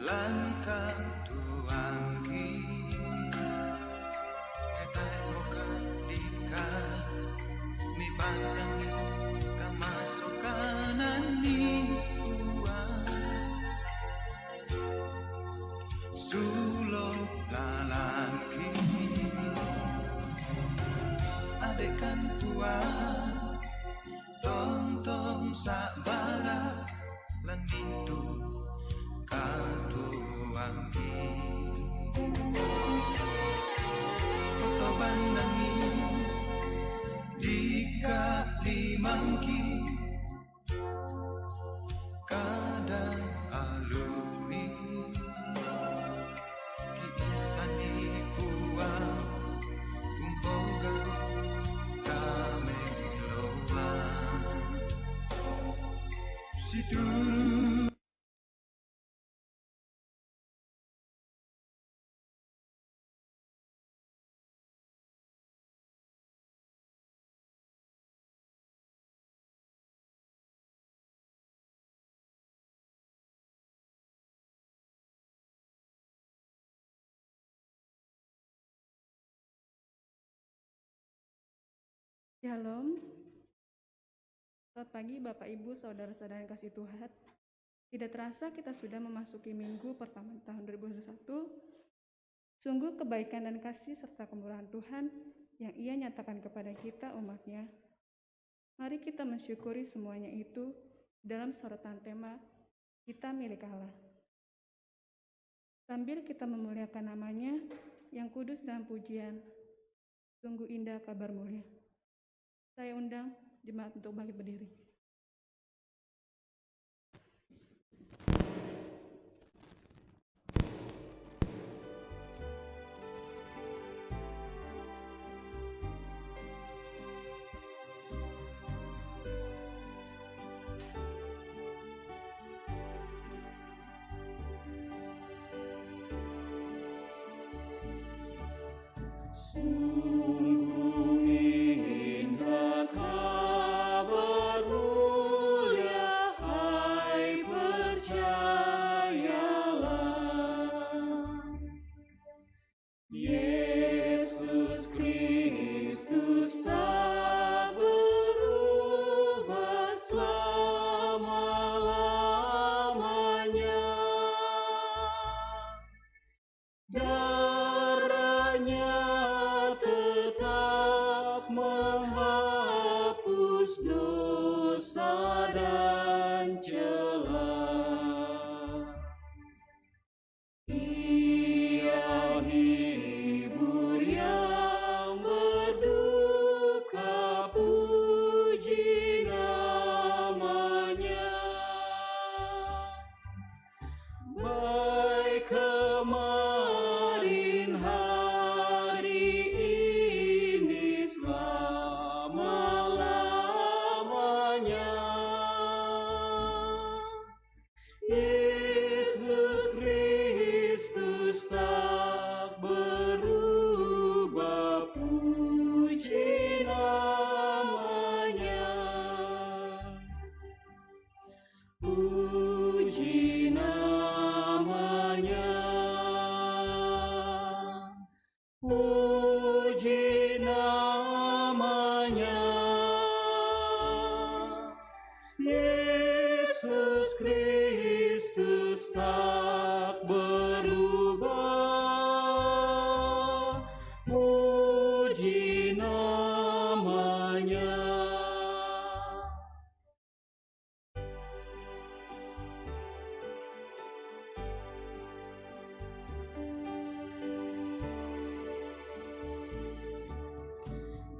langkah tuangki etai moka dika mi pandangi kamasuk kanan ni uang sulok lalangki adekan puang tong sabara lan pintu katuangki foto bandangi dika limangki kadang alumi kisani puang umpoga kameloa situru. Shalom. Selamat pagi Bapak Ibu, Saudara-saudara yang kasih Tuhan. Tidak terasa kita sudah memasuki minggu pertama tahun 2021. Sungguh kebaikan dan kasih serta kemurahan Tuhan yang Ia nyatakan kepada kita umat-Nya. Mari kita mensyukuri semuanya itu dalam sorotan tema kita milik Allah. Sambil kita memuliakan namanya yang kudus dalam pujian, sungguh indah kabar mulia. Saya undang jemaat untuk bangkit berdiri. Sungguh indah kabar mulia, hai percayalah. Yesus Kristus tak berubah selama-lamanya. Darahnya tetap menghapus dosa dan celah. Ia hibur yang berduka, puji namanya. Baik kemarin hari ini selama-lamanya. Yesus Kristus tak berubah, puji namanya. Puji namanya. Puji namanya. Yesus Kristus tak berubah, puji namanya.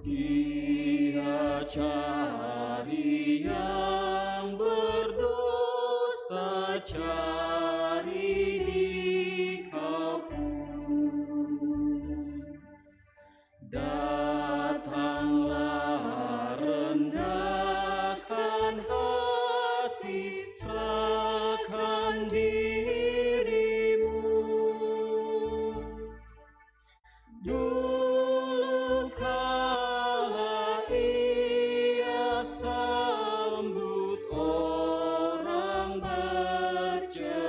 Ia cari yang berdosa, cari di kau pun. Datanglah rendahkan hati, serahkan dirimu. Dulu kala ia sambut orang berjalan,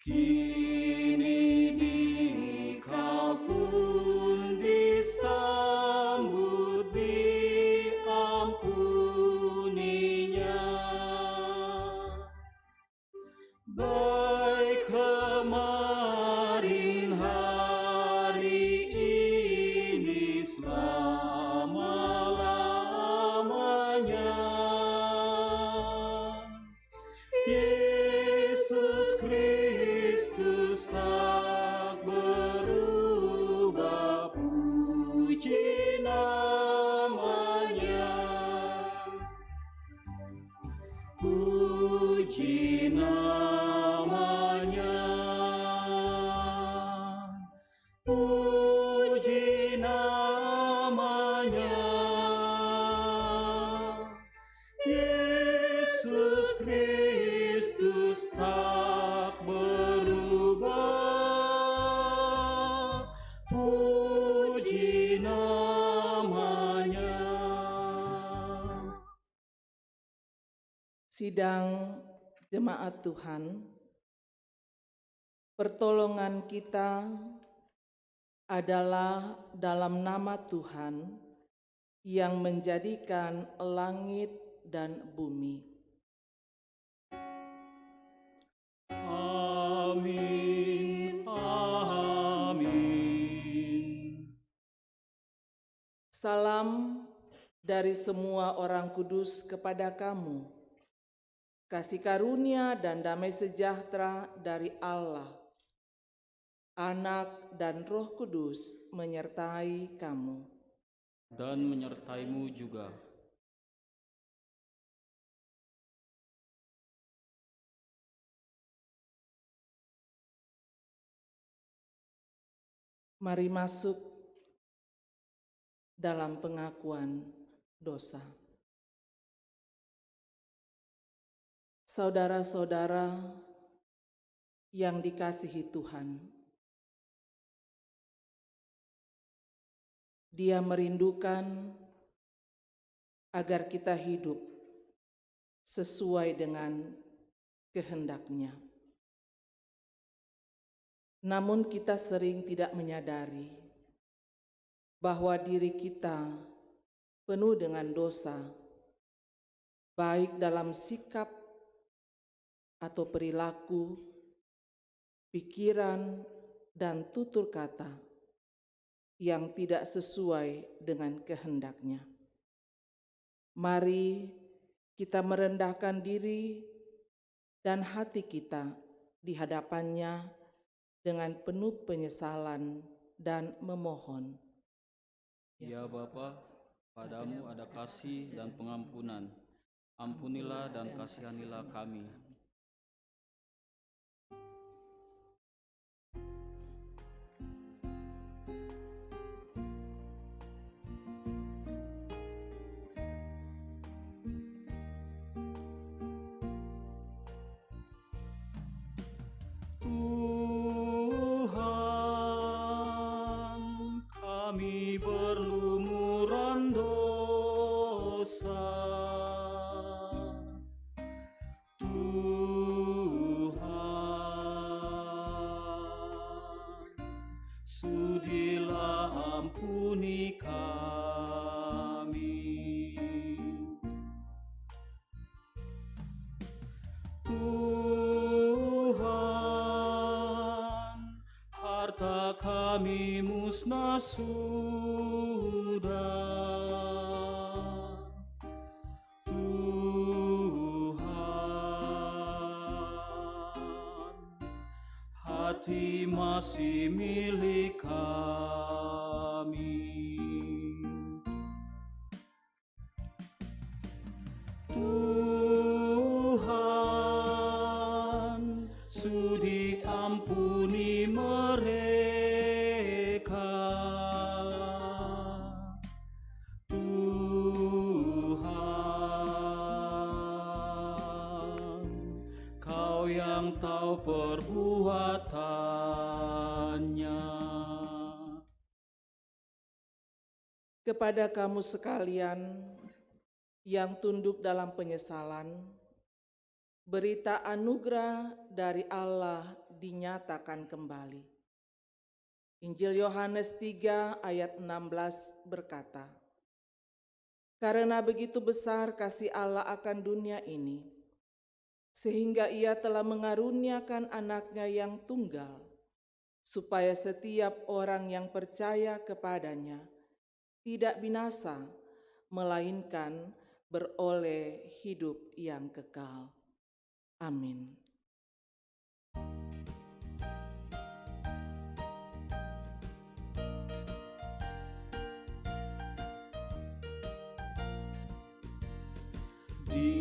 Kini Dikau pun disambut diampuninya. Baik kemarin hari ini selama-lamanya. Yesus Kristus tak berubah, puji namanya. Puji namanya. Puji namanya. Yesus Kristus tak berubah, puji namanya. Sidang jemaat Tuhan, pertolongan kita adalah dalam nama Tuhan yang menjadikan langit dan bumi. Amin, amin. Salam dari semua orang kudus kepada kamu. Kasih karunia dan damai sejahtera dari Allah, Anak dan Roh Kudus menyertai kamu. Dan menyertaimu juga. Mari masuk dalam pengakuan dosa. Saudara-saudara yang dikasihi Tuhan, Dia merindukan agar kita hidup sesuai dengan kehendak-Nya. Namun kita sering tidak menyadari bahwa diri kita penuh dengan dosa, baik dalam sikap atau perilaku, pikiran, dan tutur kata yang tidak sesuai dengan kehendak-Nya. Mari kita merendahkan diri dan hati kita di hadapan-Nya dengan penuh penyesalan dan memohon. Ya Bapa, padamu ada kasih dan pengampunan. Ampunilah dan kasihanilah kami. Tuhan, kami berlumuran dosa. Tuhan, sudilah ampuni kami. Tuhan, harta kami musnah sudah. Tuhan, hati masih milik kami. Tuhan, sudi ampuni mereka. Tuhan, Kau yang tahu perbuatannya. Kepada kamu sekalian yang tunduk dalam penyesalan, berita anugerah dari Allah dinyatakan kembali. Injil Yohanes 3 ayat 16 berkata, "Karena begitu besar kasih Allah akan dunia ini, sehingga Ia telah mengaruniakan anaknya yang tunggal, supaya setiap orang yang percaya kepadanya tidak binasa, melainkan beroleh hidup yang kekal." Amin.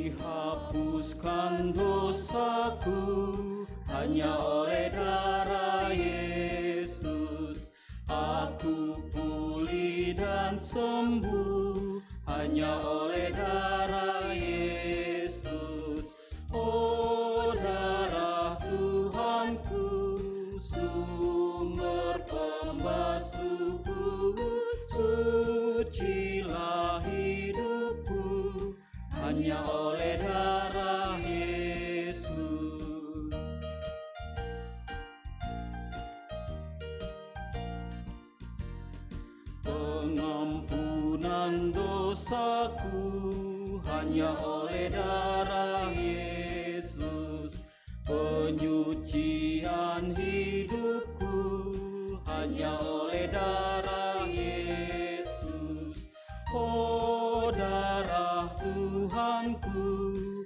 Dihapuskan dosaku hanya oleh darah Yesus. Aku pulih dan sembuh hanya oleh darah Yesus. Oh, darah Tuhanku, sumber pembasuhku, sucilah hidupku hanya oleh darah Yesus. Pengampunan dosaku hanya oleh darah Yesus. Penyucian hidupku hanya oleh darah Yesus. Oh, darah Tuhanku,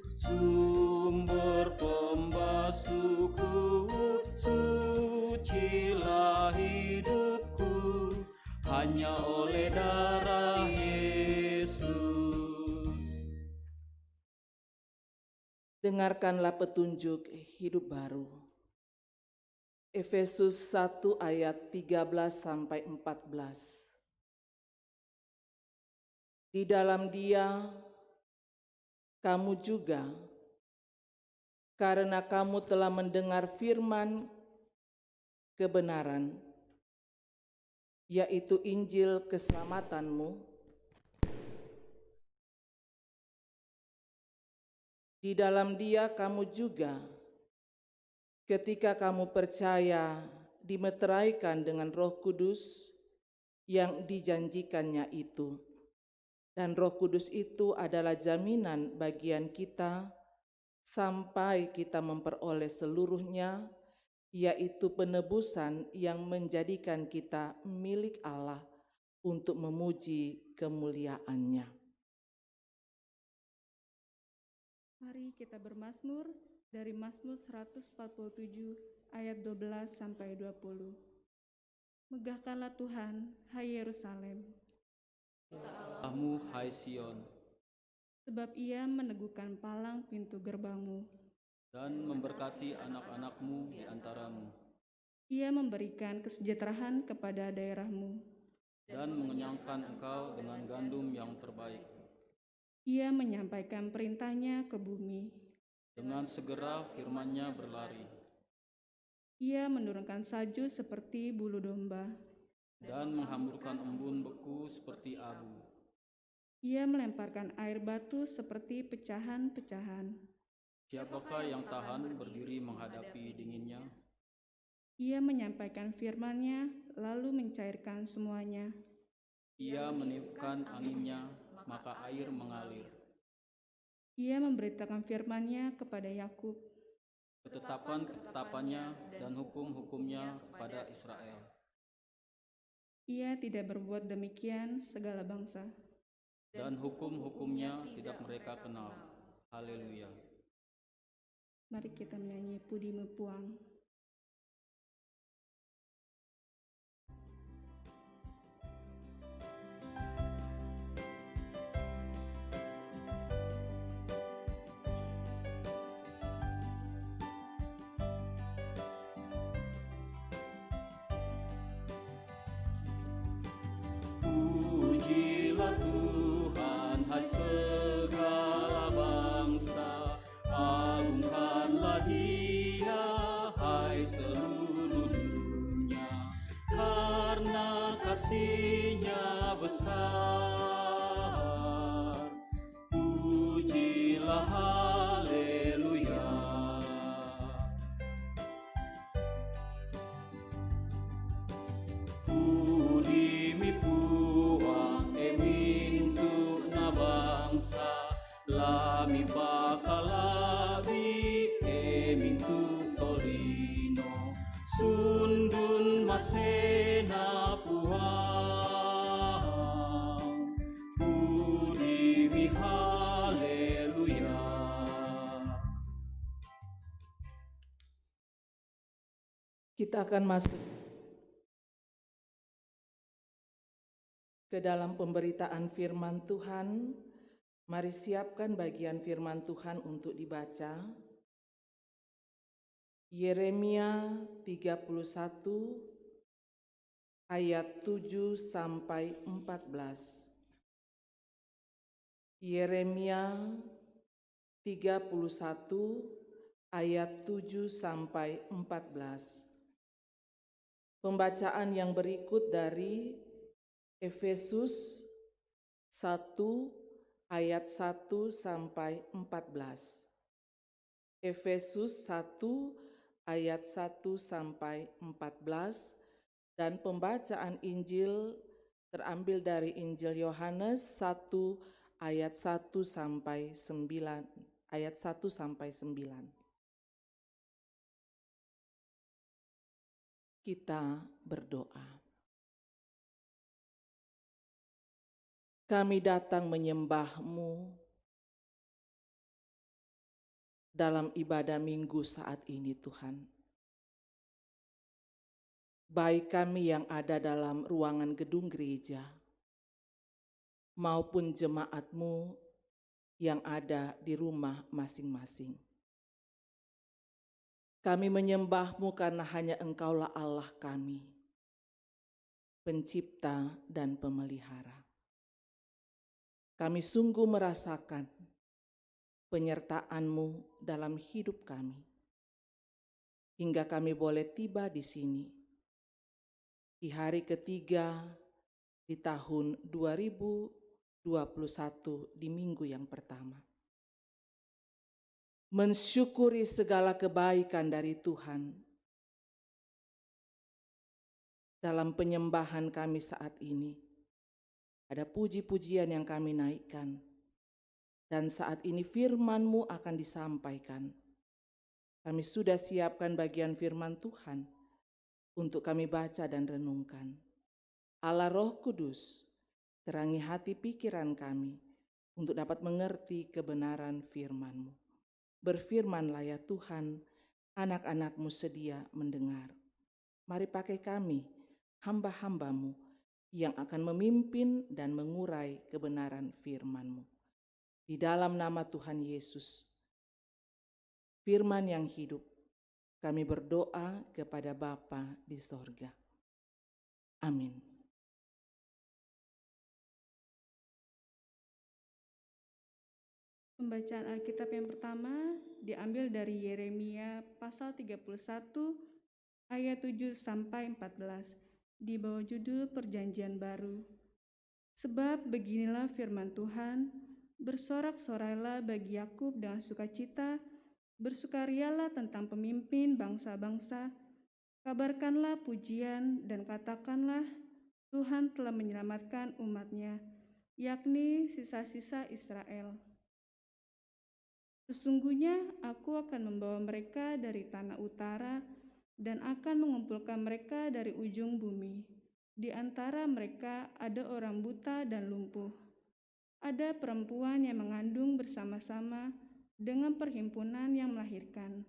sumber pembasuhku, sucilah hidupku hanya oleh darah Yesus. Dengarkanlah petunjuk hidup baru. Efesus 1 ayat 13-14. Di dalam Dia, kamu juga, karena kamu telah mendengar firman kebenaran, yaitu Injil keselamatanmu, di dalam Dia kamu juga, ketika kamu percaya, dimeteraikan dengan Roh Kudus yang dijanjikannya itu. Dan Roh Kudus itu adalah jaminan bagian kita sampai kita memperoleh seluruhnya, yaitu penebusan yang menjadikan kita milik Allah untuk memuji kemuliaan-Nya. Mari kita bermazmur dari Mazmur 147 ayat 12-20. Megahkanlah Tuhan, hai Yerusalem, Allahmu, hai Sion, sebab Ia meneguhkan palang pintu gerbangmu. dan memberkati anak-anakmu di antaramu, Ia memberikan kesejahteraan kepada daerahmu. dan mengenyangkan engkau dengan gandum yang terbaik. Ia menyampaikan perintahnya ke bumi. Dengan segera firman-Nya berlari, Ia menurunkan salju seperti bulu domba. dan menghamburkan embun beku seperti abu. Ia melemparkan air batu seperti pecahan-pecahan. Siapakah yang tahan berdiri menghadapi dinginnya? Ia menyampaikan firman-Nya, lalu mencairkan semuanya. Ia meniupkan anginnya, maka air mengalir. Ia memberitakan firman-Nya kepada Yakub. Ketetapan-ketetapannya dan hukum-hukumnya kepada Israel. Ia tidak berbuat demikian segala bangsa. Dan hukum-hukumnya tidak mereka kenal. Haleluya. Mari kita menyanyi Pudi Mepuang. Pujilah Tuhan, hai segala bangsa, agungkanlah Dia, hai seluruh dunia, karena kasih-Nya besar. Pujilah haleluya. Kita akan masuk ke dalam pemberitaan firman Tuhan. Mari siapkan bagian firman Tuhan untuk dibaca. Yeremia 31 ayat 7 sampai 14. Yeremia 31 ayat 7 sampai 14. Pembacaan yang berikut dari Efesus 1 ayat 1 sampai 14. Efesus 1 ayat 1 sampai 14 dan pembacaan Injil terambil dari Injil Yohanes 1 ayat 1 sampai 9 ayat 1 sampai 9. Kita berdoa. Kami datang menyembah-Mu dalam ibadah minggu saat ini, Tuhan. Baik kami yang ada dalam ruangan gedung gereja, maupun jemaat-Mu yang ada di rumah masing-masing. Kami menyembah-Mu karena hanya Engkaulah Allah kami, pencipta dan pemelihara. Kami sungguh merasakan penyertaan-Mu dalam hidup kami, hingga kami boleh tiba di sini, di hari ketiga di tahun 2021 di minggu yang pertama. Mensyukuri segala kebaikan dari Tuhan dalam penyembahan kami saat ini. Ada puji-pujian yang kami naikkan, dan saat ini firman-Mu akan disampaikan. Kami sudah siapkan bagian firman Tuhan untuk kami baca dan renungkan. Allah Roh Kudus, terangi hati pikiran kami untuk dapat mengerti kebenaran firman-Mu. Berfirmanlah ya Tuhan, anak-anak-Mu sedia mendengar. Mari pakai kami, hamba-hamba-Mu, yang akan memimpin dan mengurai kebenaran firman-Mu. Di dalam nama Tuhan Yesus, firman yang hidup, kami berdoa kepada Bapa di sorga. Amin. Pembacaan Alkitab yang pertama diambil dari Yeremia pasal 31 ayat 7 sampai 14 di bawah judul Perjanjian Baru. Sebab beginilah firman Tuhan, bersorak-sorailah bagi Yakub dengan sukacita, bersukarialah tentang pemimpin bangsa-bangsa, kabarkanlah pujian dan katakanlah, Tuhan telah menyelamatkan umat-Nya, yakni sisa-sisa Israel. Sesungguhnya aku akan membawa mereka dari tanah utara dan akan mengumpulkan mereka dari ujung bumi. Di antara mereka ada orang buta dan lumpuh. Ada perempuan yang mengandung bersama-sama dengan perhimpunan yang melahirkan.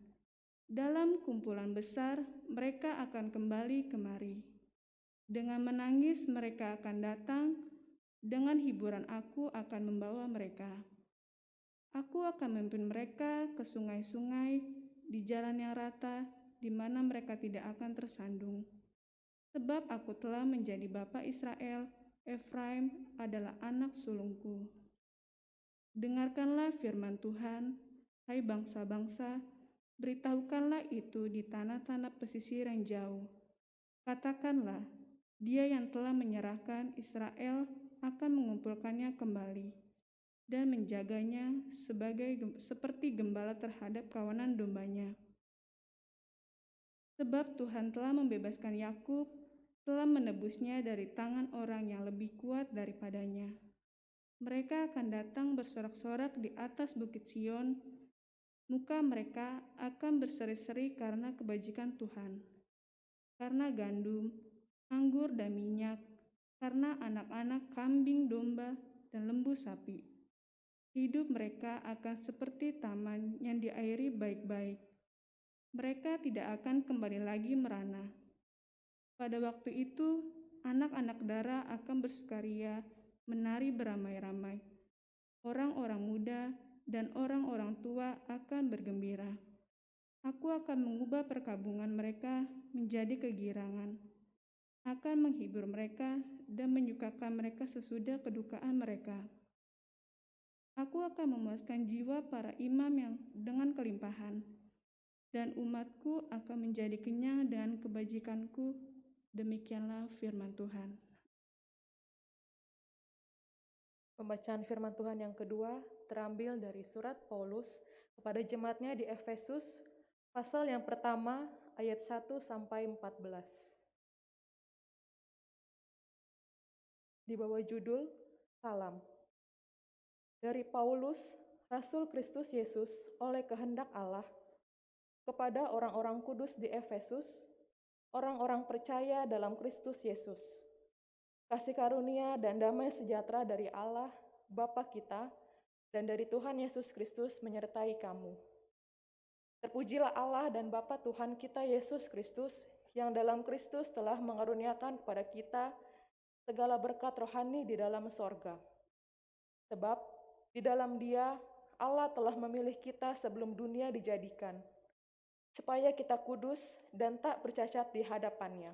Dalam kumpulan besar mereka akan kembali kemari. Dengan menangis mereka akan datang, dengan hiburan aku akan membawa mereka. Aku akan memimpin mereka ke sungai-sungai di jalan yang rata, di mana mereka tidak akan tersandung. Sebab aku telah menjadi bapa Israel, Efraim adalah anak sulungku. Dengarkanlah firman Tuhan, hai bangsa-bangsa, beritahukanlah itu di tanah-tanah pesisir yang jauh. Katakanlah, Dia yang telah menyerahkan Israel akan mengumpulkannya kembali dan menjaganya seperti gembala terhadap kawanan dombanya. Sebab Tuhan telah membebaskan Yakub, telah menebusnya dari tangan orang yang lebih kuat daripadanya. Mereka akan datang bersorak-sorak di atas bukit Sion, muka mereka akan berseri-seri karena kebajikan Tuhan, karena gandum, anggur dan minyak, karena anak-anak kambing domba dan lembu sapi. Hidup mereka akan seperti taman yang diairi baik-baik, Mereka tidak akan kembali lagi merana. Pada waktu itu, anak-anak dara akan bersukaria, menari beramai-ramai. Orang-orang muda dan orang-orang tua akan bergembira. Aku akan mengubah perkabungan mereka menjadi kegirangan, akan menghibur mereka dan menyukakan mereka sesudah kedukaan mereka. Aku akan memuaskan jiwa para imam yang dengan kelimpahan, dan umatku akan menjadi kenyang dengan kebajikanku. Demikianlah firman Tuhan. Pembacaan firman Tuhan yang kedua terambil dari surat Paulus kepada jemaatnya di Efesus, pasal yang pertama ayat 1 sampai 14. Di bawah judul Salam. Dari Paulus, Rasul Kristus Yesus oleh kehendak Allah, kepada orang-orang kudus di Efesus, orang-orang percaya dalam Kristus Yesus. Kasih karunia dan damai sejahtera dari Allah, Bapa kita, dan dari Tuhan Yesus Kristus menyertai kamu. Terpujilah Allah dan Bapa Tuhan kita Yesus Kristus, yang dalam Kristus telah mengaruniakan kepada kita segala berkat rohani di dalam sorga. Sebab di dalam Dia, Allah telah memilih kita sebelum dunia dijadikan, supaya kita kudus dan tak bercacat di hadapan-Nya.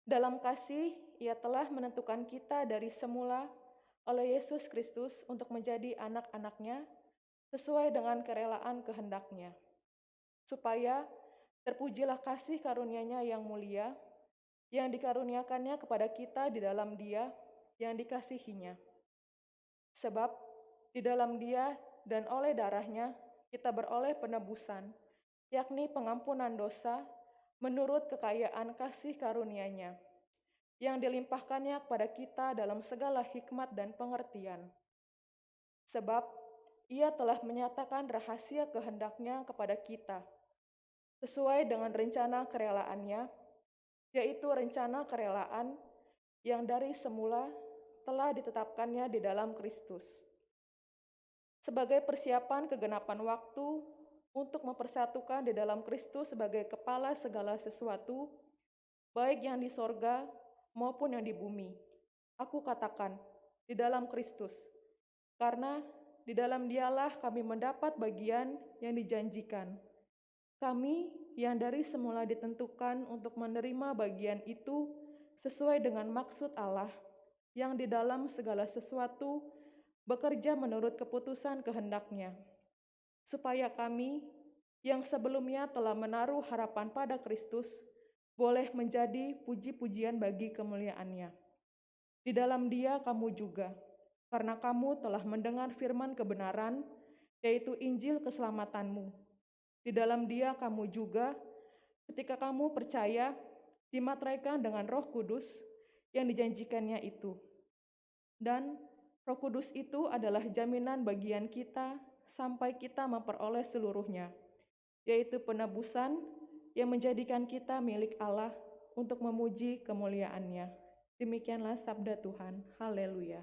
Dalam kasih, Ia telah menentukan kita dari semula oleh Yesus Kristus untuk menjadi anak-anak-Nya, sesuai dengan kerelaan kehendak-Nya, supaya terpujilah kasih karunia-Nya yang mulia, yang dikaruniakannya kepada kita di dalam Dia yang dikasihi-Nya. Sebab di dalam Dia dan oleh darah-Nya kita beroleh penebusan, yakni pengampunan dosa menurut kekayaan kasih karunia-Nya, yang dilimpahkannya kepada kita dalam segala hikmat dan pengertian. Sebab Ia telah menyatakan rahasia kehendak-Nya kepada kita, sesuai dengan rencana kerelaannya, yaitu rencana kerelaan yang dari semula telah ditetapkannya di dalam Kristus, sebagai persiapan kegenapan waktu untuk mempersatukan di dalam Kristus sebagai kepala segala sesuatu, baik yang di sorga maupun yang di bumi. Aku katakan, di dalam Kristus, karena di dalam Dialah kami mendapat bagian yang dijanjikan. Kami yang dari semula ditentukan untuk menerima bagian itu sesuai dengan maksud Allah, yang di dalam segala sesuatu bekerja menurut keputusan kehendak-Nya, supaya kami yang sebelumnya telah menaruh harapan pada Kristus boleh menjadi puji-pujian bagi kemuliaan-Nya. Di dalam Dia kamu juga, karena kamu telah mendengar firman kebenaran, yaitu Injil keselamatanmu. Di dalam Dia kamu juga, ketika kamu percaya, dimateraikan dengan Roh Kudus yang dijanjikannya itu. Dan Roh Kudus itu adalah jaminan bagian kita sampai kita memperoleh seluruhnya, yaitu penebusan yang menjadikan kita milik Allah untuk memuji kemuliaan-Nya. Demikianlah sabda Tuhan. Haleluya.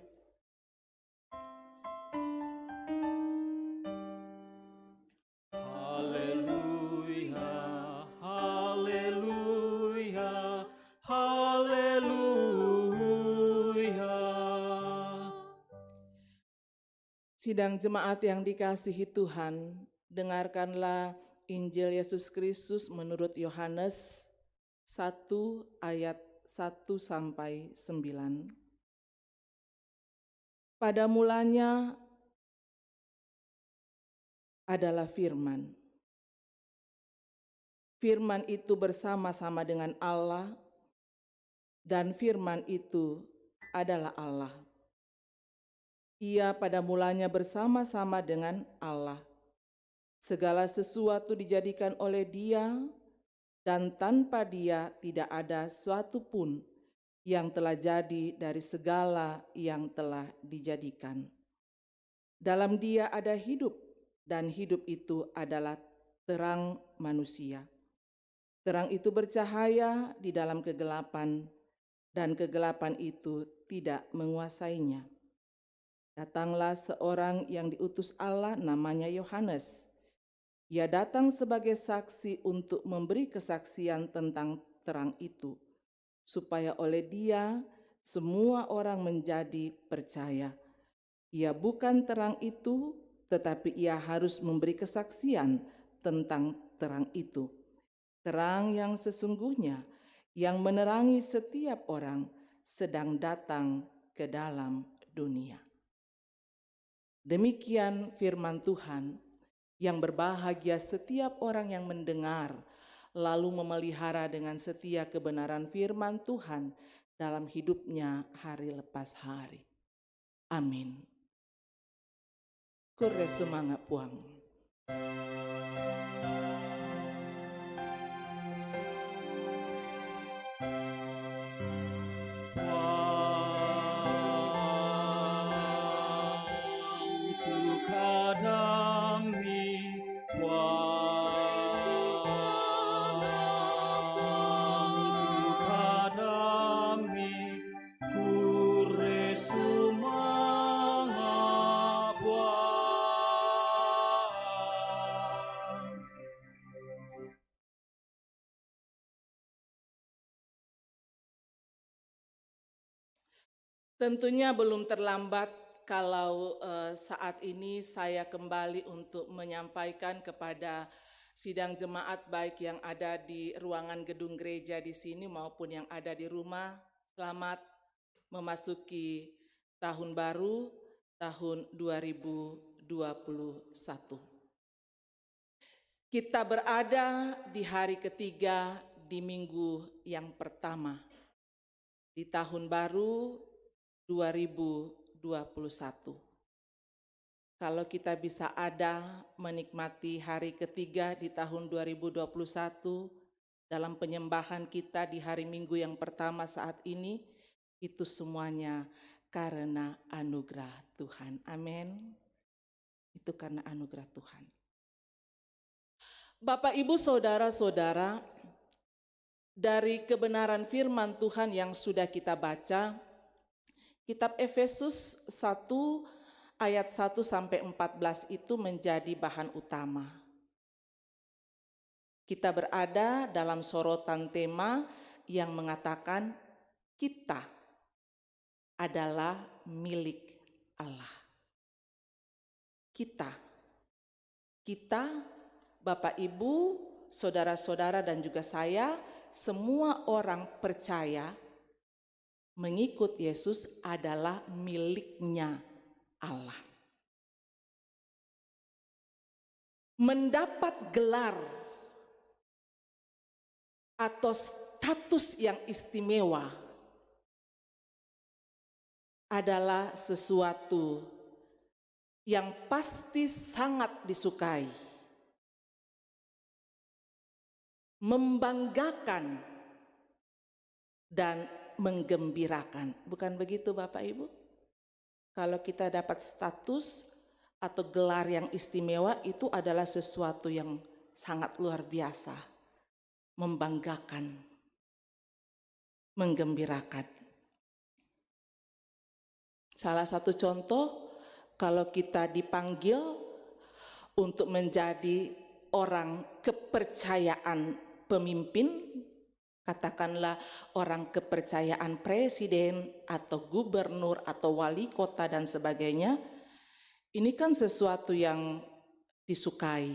Haleluya, haleluya, haleluya. Sidang jemaat yang dikasihi Tuhan, dengarkanlah Injil Yesus Kristus menurut Yohanes 1 ayat 1 sampai 9. Pada mulanya adalah firman. Firman itu bersama-sama dengan Allah, dan firman itu adalah Allah. Ia pada mulanya bersama-sama dengan Allah. Segala sesuatu dijadikan oleh Dia, dan tanpa Dia tidak ada suatu pun yang telah jadi dari segala yang telah dijadikan. Dalam Dia ada hidup, dan hidup itu adalah terang manusia. Terang itu bercahaya di dalam kegelapan, dan kegelapan itu tidak menguasainya. Datanglah seorang yang diutus Allah, namanya Yohanes. Ia datang sebagai saksi untuk memberi kesaksian tentang terang itu, supaya oleh Dia semua orang menjadi percaya. Ia bukan terang itu, tetapi ia harus memberi kesaksian tentang terang itu. Terang yang sesungguhnya yang menerangi setiap orang sedang datang ke dalam dunia. Demikian firman Tuhan. Yang berbahagia setiap orang yang mendengar, lalu memelihara dengan setia kebenaran firman Tuhan dalam hidupnya hari lepas hari. Amin. Kore semangat puang. Tentunya belum terlambat kalau saat ini saya kembali untuk menyampaikan kepada sidang jemaat baik yang ada di ruangan gedung gereja di sini maupun yang ada di rumah. Selamat memasuki tahun baru, tahun 2021. Kita berada di hari ketiga di minggu yang pertama di tahun baru 2021. Kalau kita bisa ada menikmati hari ketiga di tahun 2021 dalam penyembahan kita di hari Minggu yang pertama saat ini, itu semuanya karena anugerah Tuhan. Amin. Itu karena anugerah Tuhan. Bapak, Ibu, Saudara-saudara, dari kebenaran firman Tuhan yang sudah kita baca, Kitab Efesus 1 ayat 1 sampai 14 itu menjadi bahan utama. Kita berada dalam sorotan tema yang mengatakan kita adalah milik Allah. Kita, Bapak, Ibu, saudara-saudara dan juga saya, semua orang percaya mengikut Yesus adalah miliknya Allah. Mendapat gelar atau status yang istimewa adalah sesuatu yang pasti sangat disukai, membanggakan, dan menggembirakan. Bukan begitu Bapak Ibu? Kalau kita dapat status atau gelar yang istimewa itu adalah sesuatu yang sangat luar biasa. Membanggakan, menggembirakan. Salah satu contoh, kalau kita dipanggil untuk menjadi orang kepercayaan pemimpin, katakanlah orang kepercayaan presiden atau gubernur atau wali kota dan sebagainya, ini kan sesuatu yang disukai.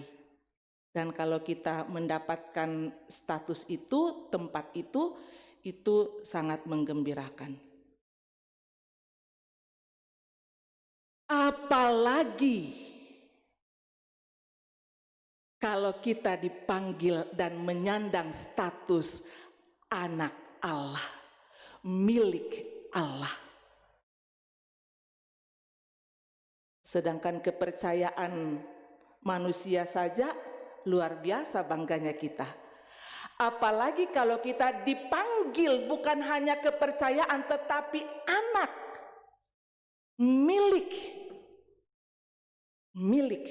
Dan kalau kita mendapatkan status itu, tempat itu sangat menggembirakan. Apalagi kalau kita dipanggil dan menyandang status anak Allah, milik Allah. Sedangkan kepercayaan manusia saja luar biasa bangganya kita. Apalagi kalau kita dipanggil bukan hanya kepercayaan tetapi anak, milik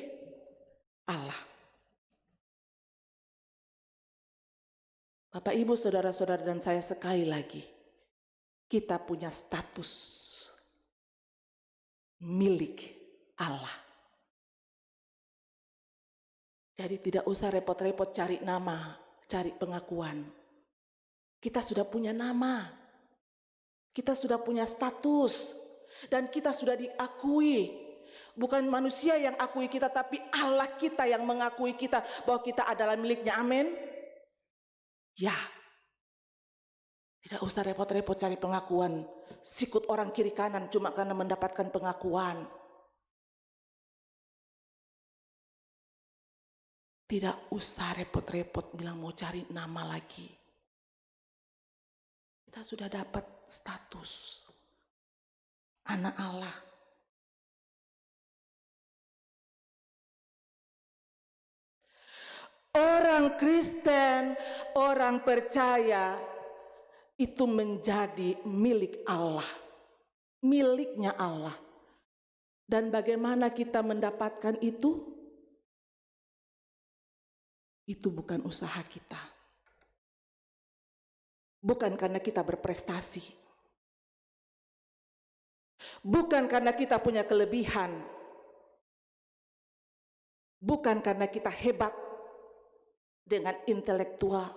Allah. Bapak, Ibu, saudara-saudara dan saya sekali lagi, kita punya status milik Allah. Jadi tidak usah repot-repot cari nama, cari pengakuan. Kita sudah punya nama, kita sudah punya status, dan kita sudah diakui. Bukan manusia yang akui kita, tapi Allah kita yang mengakui kita bahwa kita adalah miliknya. Amin. Ya, tidak usah repot-repot cari pengakuan, sikut orang kiri kanan cuma karena mendapatkan pengakuan. Tidak usah repot-repot bilang mau cari nama lagi. Kita sudah dapat status anak Allah. Orang Kristen, orang percaya itu menjadi milik Allah, miliknya Allah. Dan bagaimana kita mendapatkan itu? Itu bukan usaha kita. Bukan karena kita berprestasi. Bukan karena kita punya kelebihan. Bukan karena kita hebat dengan intelektual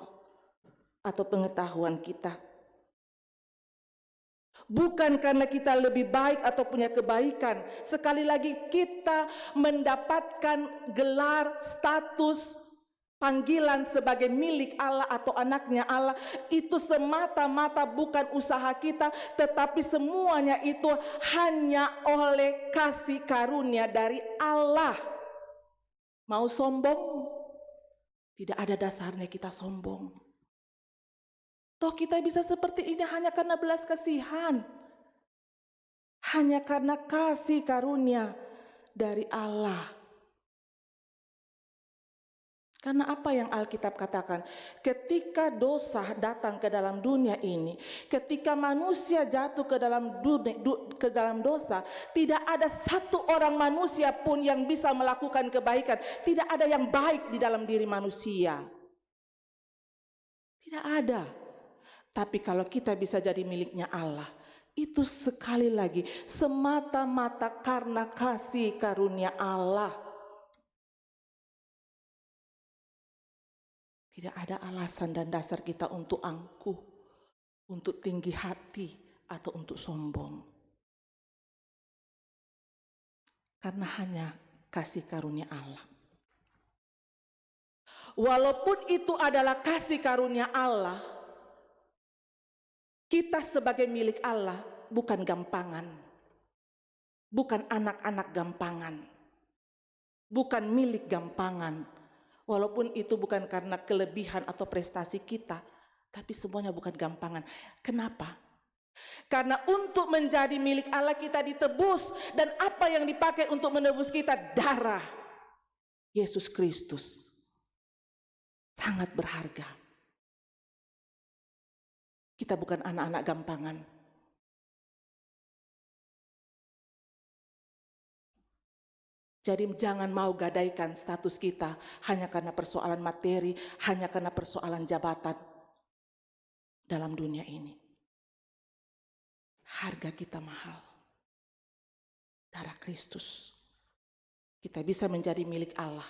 atau pengetahuan kita. Bukan karena kita lebih baik atau punya kebaikan. Sekali lagi, kita mendapatkan gelar, status, panggilan sebagai milik Allah atau anaknya Allah, itu semata-mata bukan usaha kita, tetapi semuanya itu hanya oleh kasih karunia dari Allah. Mau sombong? Tidak ada dasarnya kita sombong. Toh kita bisa seperti ini hanya karena belas kasihan, hanya karena kasih karunia dari Allah. Karena apa yang Alkitab katakan? Ketika dosa datang ke dalam dunia ini, ketika manusia jatuh ke dalam dosa, tidak ada satu orang manusia pun yang bisa melakukan kebaikan. Tidak ada yang baik di dalam diri manusia. Tidak ada. Tapi kalau kita bisa jadi miliknya Allah, itu sekali lagi semata-mata karena kasih karunia Allah. Tidak ada alasan dan dasar kita untuk angkuh, untuk tinggi hati, atau untuk sombong. Karena hanya kasih karunia Allah. Walaupun itu adalah kasih karunia Allah, kita sebagai milik Allah bukan gampangan. Bukan anak-anak gampangan. Bukan milik gampangan. Walaupun itu bukan karena kelebihan atau prestasi kita, tapi semuanya bukan gampangan. Kenapa? Karena untuk menjadi milik Allah kita ditebus, dan apa yang dipakai untuk menebus kita? Darah Yesus Kristus. Sangat berharga. Kita bukan anak-anak gampangan. Jadi jangan mau gadaikan status kita hanya karena persoalan materi, hanya karena persoalan jabatan dalam dunia ini. Harga kita mahal. Darah Kristus. Kita bisa menjadi milik Allah.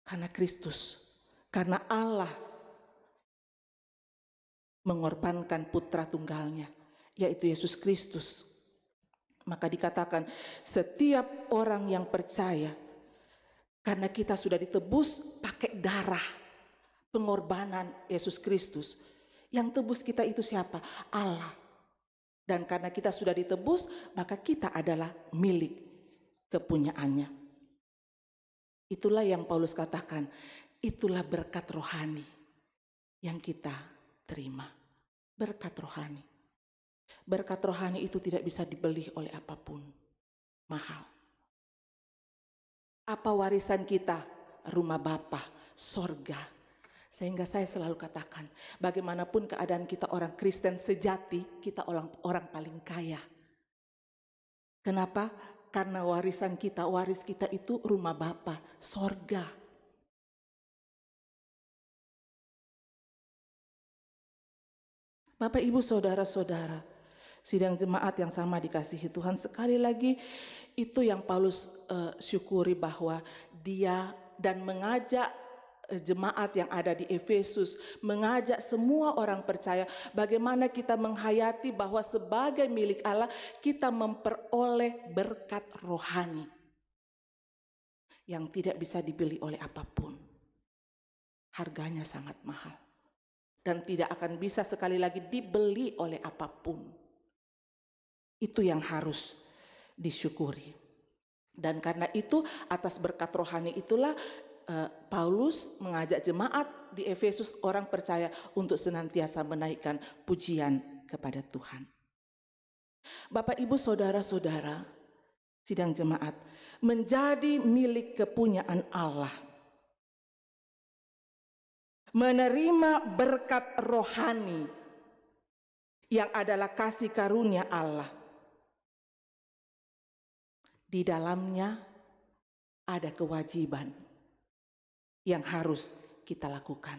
Karena Kristus, karena Allah mengorbankan putra tunggalnya, yaitu Yesus Kristus. Maka dikatakan setiap orang yang percaya, karena kita sudah ditebus pakai darah pengorbanan Yesus Kristus. Yang tebus kita itu siapa? Allah. Dan karena kita sudah ditebus, maka kita adalah milik kepunyaannya. Itulah yang Paulus katakan, itulah berkat rohani yang kita terima. Berkat rohani. Berkat rohani itu tidak bisa dibeli oleh apapun. Mahal. Apa warisan kita? Rumah Bapa, sorga. Sehingga saya selalu katakan, bagaimanapun keadaan kita orang Kristen sejati, kita orang paling kaya. Kenapa? Karena warisan kita, waris kita itu rumah Bapa, sorga. Bapak, Ibu, saudara-saudara, sidang jemaat yang sama dikasihi Tuhan, sekali lagi itu yang Paulus syukuri, bahwa dia dan mengajak jemaat yang ada di Efesus, mengajak semua orang percaya bagaimana kita menghayati bahwa sebagai milik Allah kita memperoleh berkat rohani yang tidak bisa dibeli oleh apapun. Harganya sangat mahal dan tidak akan bisa sekali lagi dibeli oleh apapun. Itu yang harus disyukuri. Dan karena itu atas berkat rohani itulah Paulus mengajak jemaat di Efesus orang percaya untuk senantiasa menaikkan pujian kepada Tuhan. Bapak, Ibu, saudara-saudara, sidang jemaat, menjadi milik kepunyaan Allah, menerima berkat rohani yang adalah kasih karunia Allah. Di dalamnya ada kewajiban yang harus kita lakukan.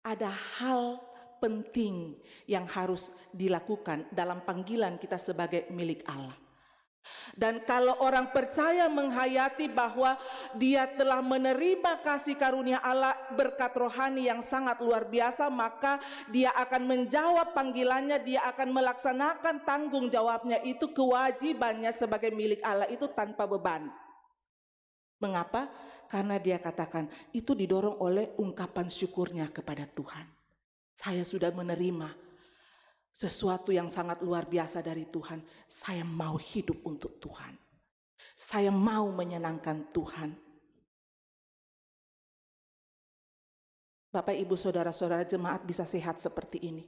Ada hal penting yang harus dilakukan dalam panggilan kita sebagai milik Allah. Dan kalau orang percaya menghayati bahwa dia telah menerima kasih karunia Allah, berkat rohani yang sangat luar biasa, maka dia akan menjawab panggilannya, dia akan melaksanakan tanggung jawabnya itu, kewajibannya sebagai milik Allah itu tanpa beban. Mengapa? Karena dia katakan itu didorong oleh ungkapan syukurnya kepada Tuhan. Saya sudah menerima sesuatu yang sangat luar biasa dari Tuhan. Saya mau hidup untuk Tuhan. Saya mau menyenangkan Tuhan. Bapak, Ibu, saudara-saudara jemaat bisa sehat seperti ini.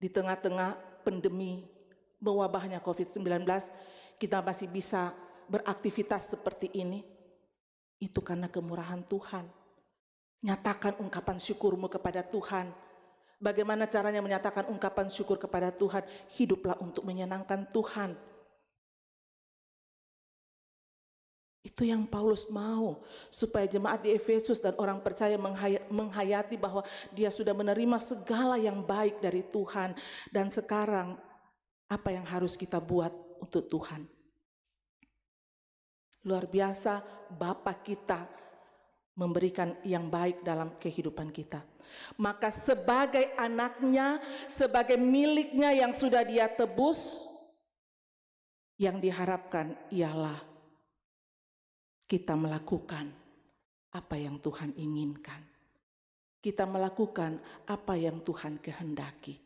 Di tengah-tengah pandemi mewabahnya COVID-19, kita masih bisa beraktivitas seperti ini. Itu karena kemurahan Tuhan. Nyatakan ungkapan syukurmu kepada Tuhan. Bagaimana caranya menyatakan ungkapan syukur kepada Tuhan? Hiduplah untuk menyenangkan Tuhan. Itu yang Paulus mau, supaya jemaat di Efesus dan orang percaya menghayati bahwa dia sudah menerima segala yang baik dari Tuhan. Dan sekarang apa yang harus kita buat untuk Tuhan? Luar biasa Bapa kita memberikan yang baik dalam kehidupan kita. Maka sebagai anaknya, sebagai miliknya yang sudah dia tebus, yang diharapkan ialah kita melakukan apa yang Tuhan inginkan. Kita melakukan apa yang Tuhan kehendaki.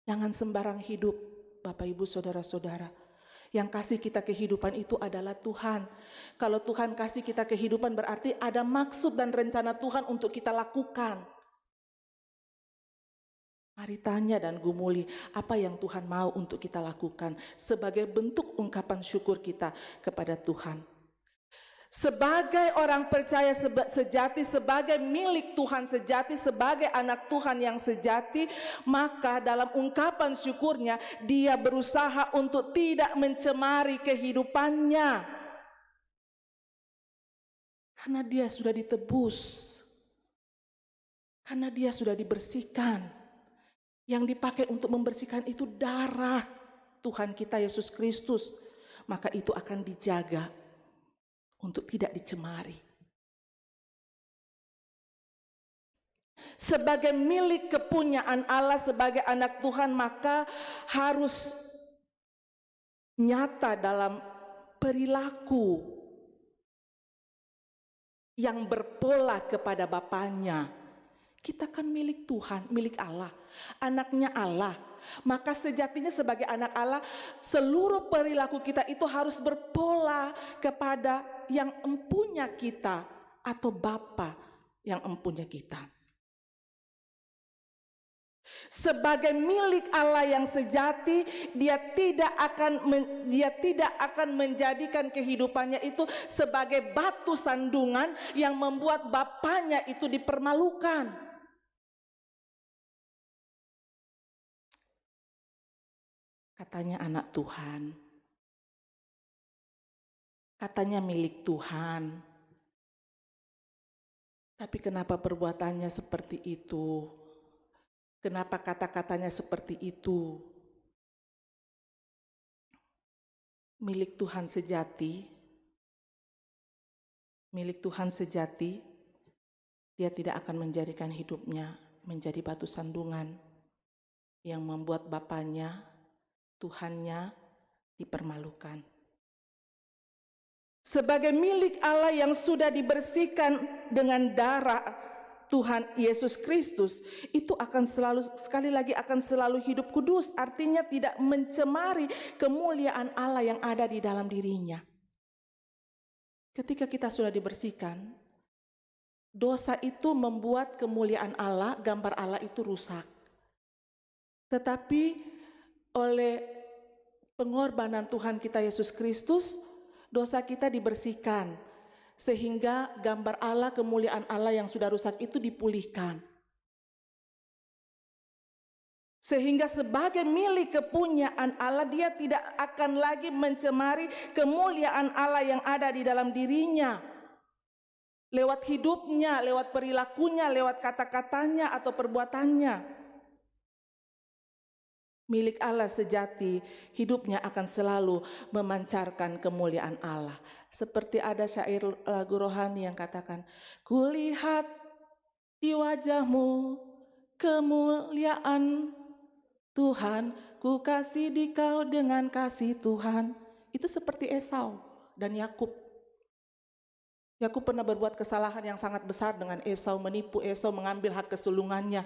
Jangan sembarang hidup, Bapak, Ibu, saudara-saudara. Yang kasih kita kehidupan itu adalah Tuhan. Kalau Tuhan kasih kita kehidupan berarti ada maksud dan rencana Tuhan untuk kita lakukan. Mari tanya dan gumuli apa yang Tuhan mau untuk kita lakukan sebagai bentuk ungkapan syukur kita kepada Tuhan. Sebagai orang percaya sejati, sebagai milik Tuhan sejati, sebagai anak Tuhan yang sejati, maka dalam ungkapan syukurnya dia berusaha untuk tidak mencemari kehidupannya. Karena dia sudah ditebus, karena dia sudah dibersihkan. Yang dipakai untuk membersihkan itu darah Tuhan kita Yesus Kristus. Maka itu akan dijaga untuk tidak dicemari. Sebagai milik kepunyaan Allah, sebagai anak Tuhan, maka harus nyata dalam perilaku yang berpola kepada Bapaknya. Kita kan milik Tuhan, milik Allah, anaknya Allah. Maka sejatinya sebagai anak Allah, seluruh perilaku kita itu harus berpola kepada yang empunya kita atau Bapa yang empunya kita. Sebagai milik Allah yang sejati, dia tidak akan menjadikan kehidupannya itu sebagai batu sandungan yang membuat Bapaknya itu dipermalukan. Katanya anak Tuhan, katanya milik Tuhan, tapi kenapa perbuatannya seperti itu? Kenapa kata-katanya seperti itu? milik Tuhan sejati, dia tidak akan menjadikan hidupnya menjadi batu sandungan yang membuat Bapaknya, Tuhannya dipermalukan. Sebagai milik Allah yang sudah dibersihkan dengan darah Tuhan Yesus Kristus, itu akan selalu, sekali lagi akan selalu hidup kudus, artinya tidak mencemari kemuliaan Allah yang ada di dalam dirinya. Ketika kita sudah dibersihkan, dosa itu membuat kemuliaan Allah, gambar Allah itu rusak. Tetapi oleh pengorbanan Tuhan kita Yesus Kristus, dosa kita dibersihkan. Sehingga gambar Allah, kemuliaan Allah yang sudah rusak itu dipulihkan. Sehingga sebagai milik kepunyaan Allah, dia tidak akan lagi mencemari kemuliaan Allah yang ada di dalam dirinya. Lewat hidupnya, lewat perilakunya, lewat kata-katanya atau perbuatannya. Milik Allah sejati, hidupnya akan selalu memancarkan kemuliaan Allah. Seperti ada syair lagu rohani yang katakan, kulihat di wajahmu kemuliaan Tuhan, ku kasih di kau dengan kasih Tuhan. Itu seperti Esau dan Yakub. Yakub pernah berbuat kesalahan yang sangat besar dengan Esau, menipu Esau, mengambil hak kesulungannya.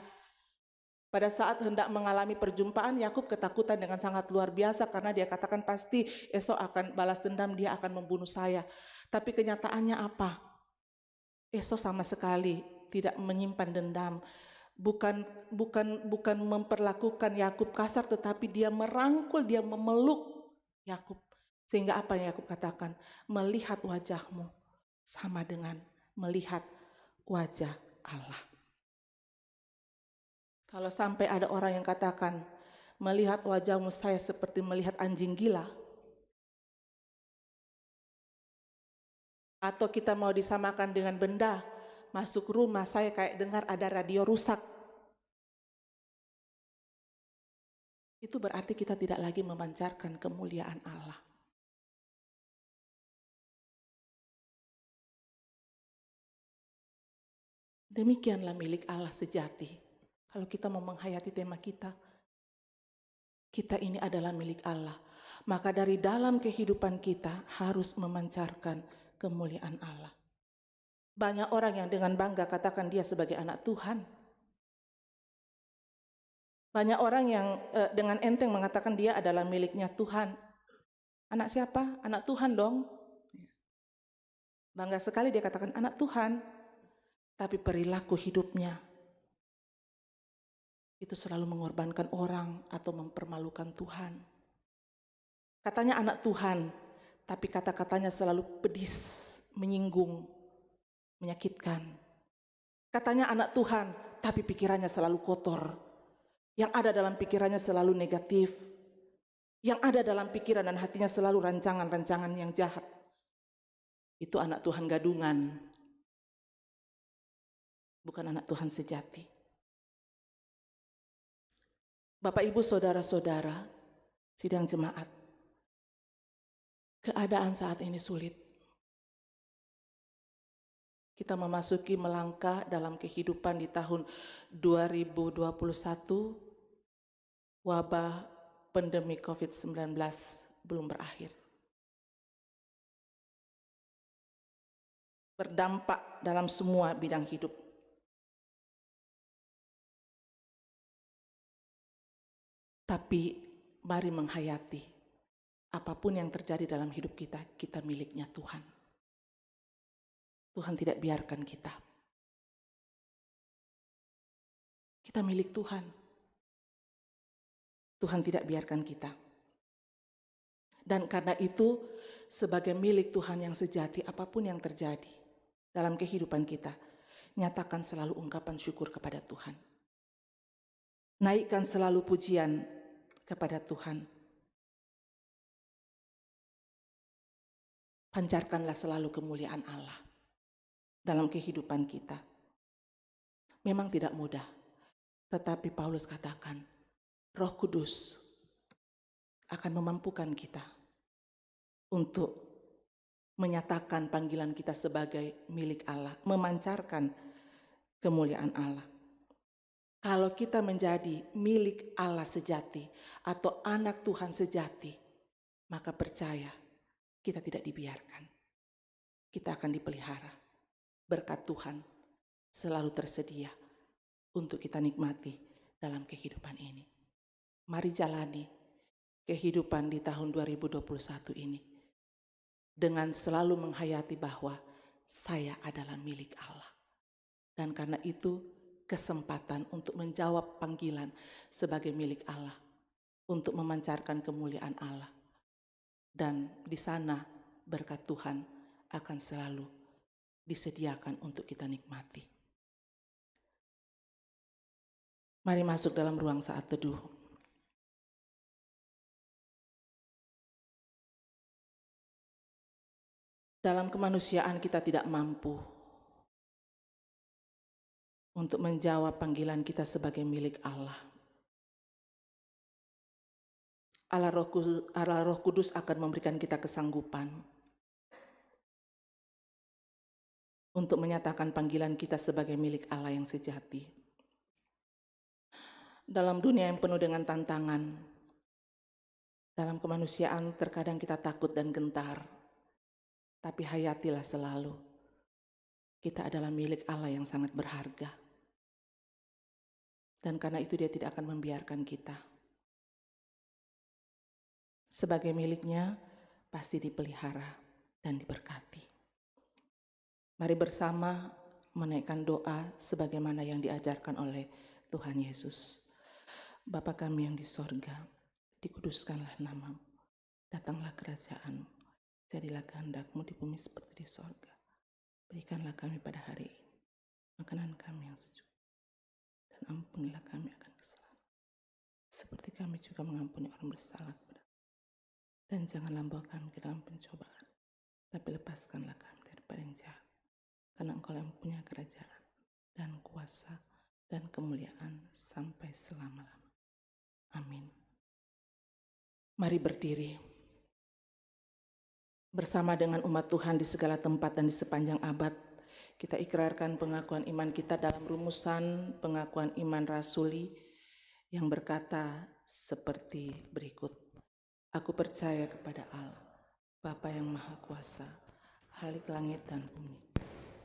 Pada saat hendak mengalami perjumpaan, Yakub ketakutan dengan sangat luar biasa karena dia katakan pasti Esau akan balas dendam, dia akan membunuh saya. Tapi kenyataannya apa? Esau sama sekali tidak menyimpan dendam. Bukan memperlakukan Yakub kasar, tetapi dia merangkul, dia memeluk Yakub. Sehingga apa yang Yakub katakan? Melihat wajahmu sama dengan melihat wajah Allah. Kalau sampai ada orang yang katakan, melihat wajahmu saya seperti melihat anjing gila, atau kita mau disamakan dengan benda, masuk rumah saya kayak dengar ada radio rusak, itu berarti kita tidak lagi memancarkan kemuliaan Allah. Demikianlah milik Allah sejati. Kalau kita mau menghayati tema kita ini adalah milik Allah. Maka dari dalam kehidupan kita harus memancarkan kemuliaan Allah. Banyak orang yang dengan bangga katakan dia sebagai anak Tuhan. Banyak orang yang dengan enteng mengatakan dia adalah miliknya Tuhan. Anak siapa? Anak Tuhan dong. Bangga sekali dia katakan anak Tuhan. Tapi perilaku hidupnya itu selalu mengorbankan orang atau mempermalukan Tuhan. Katanya anak Tuhan, tapi kata-katanya selalu pedis, menyinggung, menyakitkan. Katanya anak Tuhan, tapi pikirannya selalu kotor. Yang ada dalam pikirannya selalu negatif. Yang ada dalam pikiran dan hatinya selalu rancangan-rancangan yang jahat. Itu anak Tuhan gadungan. Bukan anak Tuhan sejati. Bapak, Ibu, Saudara-saudara, sidang jemaat, keadaan saat ini sulit. Kita memasuki melangkah dalam kehidupan di tahun 2021, wabah pandemi COVID-19 belum berakhir. Berdampak dalam semua bidang hidup. Tapi mari menghayati, apapun yang terjadi dalam hidup kita, kita miliknya Tuhan. Tuhan tidak biarkan kita. Kita milik Tuhan. Tuhan tidak biarkan kita. Dan karena itu, sebagai milik Tuhan yang sejati, apapun yang terjadi dalam kehidupan kita, nyatakan selalu ungkapan syukur kepada Tuhan. Naikkan selalu pujian kepada Tuhan. Pancarkanlah selalu kemuliaan Allah dalam kehidupan kita. Memang tidak mudah, tetapi Paulus katakan, Roh Kudus akan memampukan kita untuk menyatakan panggilan kita sebagai milik Allah, memancarkan kemuliaan Allah. Kalau kita menjadi milik Allah sejati atau anak Tuhan sejati, maka percaya kita tidak dibiarkan. Kita akan dipelihara. Berkat Tuhan selalu tersedia untuk kita nikmati dalam kehidupan ini. Mari jalani kehidupan di tahun 2021 ini dengan selalu menghayati bahwa saya adalah milik Allah. Dan karena itu kesempatan untuk menjawab panggilan sebagai milik Allah, untuk memancarkan kemuliaan Allah. Dan di sana berkat Tuhan akan selalu disediakan untuk kita nikmati. Mari masuk dalam ruang saat teduh. Dalam kemanusiaan kita tidak mampu untuk menjawab panggilan kita sebagai milik Allah. Allah Roh Kudus akan memberikan kita kesanggupan untuk menyatakan panggilan kita sebagai milik Allah yang sejati. Dalam dunia yang penuh dengan tantangan, dalam kemanusiaan terkadang kita takut dan gentar, tapi hayatilah selalu, kita adalah milik Allah yang sangat berharga. Dan karena itu Dia tidak akan membiarkan kita. Sebagai miliknya, pasti dipelihara dan diberkati. Mari bersama menaikkan doa sebagaimana yang diajarkan oleh Tuhan Yesus. Bapa kami yang di sorga, dikuduskanlah nama-Mu, datanglah kerajaan-Mu, jadilah kehendak-Mu di bumi seperti di sorga. Berikanlah kami pada hari ini makanan kami yang sejuk, dan ampunilah kami akan kesalahan, seperti kami juga mengampuni orang bersalah kepada kami. Dan janganlah bawa kami ke dalam pencobaan, tapi lepaskanlah kami daripada yang jahat. Karena Engkau yang punya kerajaan dan kuasa dan kemuliaan sampai selama-lamanya. Amin. Mari berdiri. Bersama dengan umat Tuhan di segala tempat dan di sepanjang abad, kita ikrarkan pengakuan iman kita dalam rumusan pengakuan iman rasuli yang berkata seperti berikut. Aku percaya kepada Allah, Bapa yang Maha Kuasa, Khalik langit dan bumi,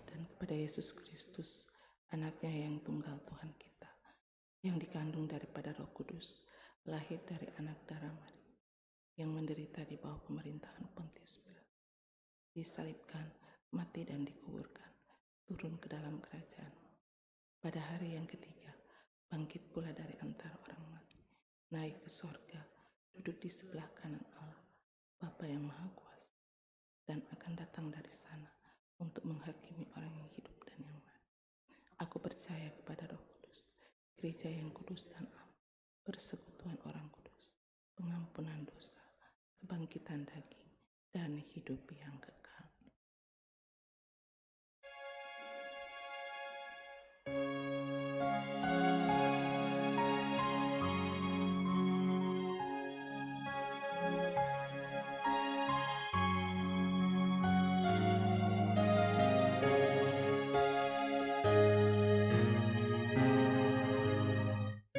dan kepada Yesus Kristus, anaknya yang tunggal Tuhan kita, yang dikandung daripada Roh Kudus, lahir dari anak darah Maria, yang menderita di bawah pemerintahan Pontius Pilatus, disalibkan, mati dan dikuburkan, turun ke dalam kerajaan. Pada hari yang ketiga, bangkit pula dari antara orang mati, naik ke sorga, duduk di sebelah kanan Allah, Bapa yang Maha Kuasa, dan akan datang dari sana untuk menghakimi orang yang hidup dan yang mati. Aku percaya kepada Roh Kudus, gereja yang kudus dan am, persekutuan orang kudus, pengampunan dosa, kebangkitan daging, dan hidup yang kekal.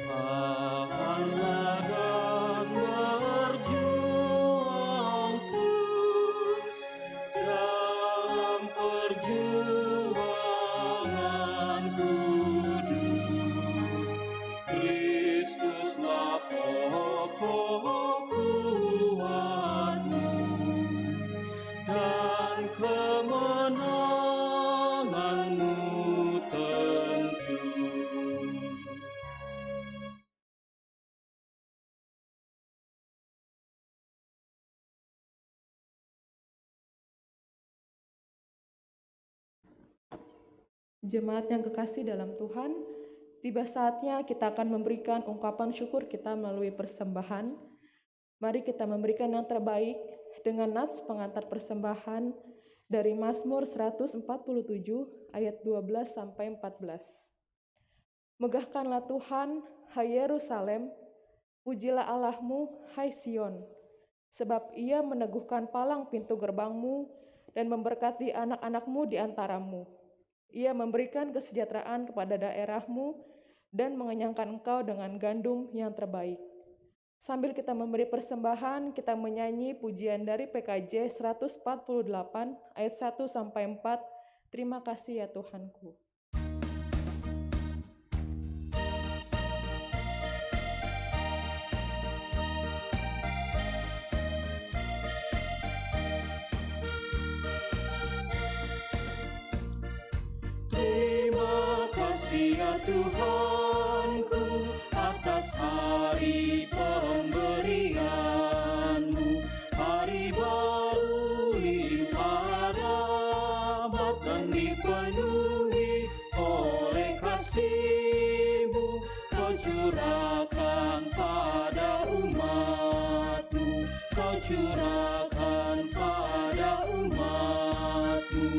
Tahanlah dan berjuang terus dalam perjuangan kudus. Kristuslah pokok kuatmu dan kemenanganmu tentu. Jemaat yang kekasih dalam Tuhan, tiba saatnya kita akan memberikan ungkapan syukur kita melalui persembahan. Mari kita memberikan yang terbaik dengan nats pengantar persembahan dari Mazmur 147 ayat 12 sampai 14. Megahkanlah Tuhan, hai Yerusalem, pujilah Allahmu, hai Sion. sebab Ia meneguhkan palang pintu gerbangmu dan memberkati anak-anakmu di antaramu. Ia memberikan kesejahteraan kepada daerahmu dan mengenyangkan engkau dengan gandum yang terbaik. Sambil kita memberi persembahan, kita menyanyi pujian dari PKJ 148 ayat 1 sampai 4. Terima kasih ya Tuhanku. Terima kasih ya Tuhanku atas hari pemberian-Mu, hari baru limpah rahmat dan dipenuhi oleh kasih-Mu. Kau curahkan pada umat-Mu, Kau curahkan pada umat-Mu.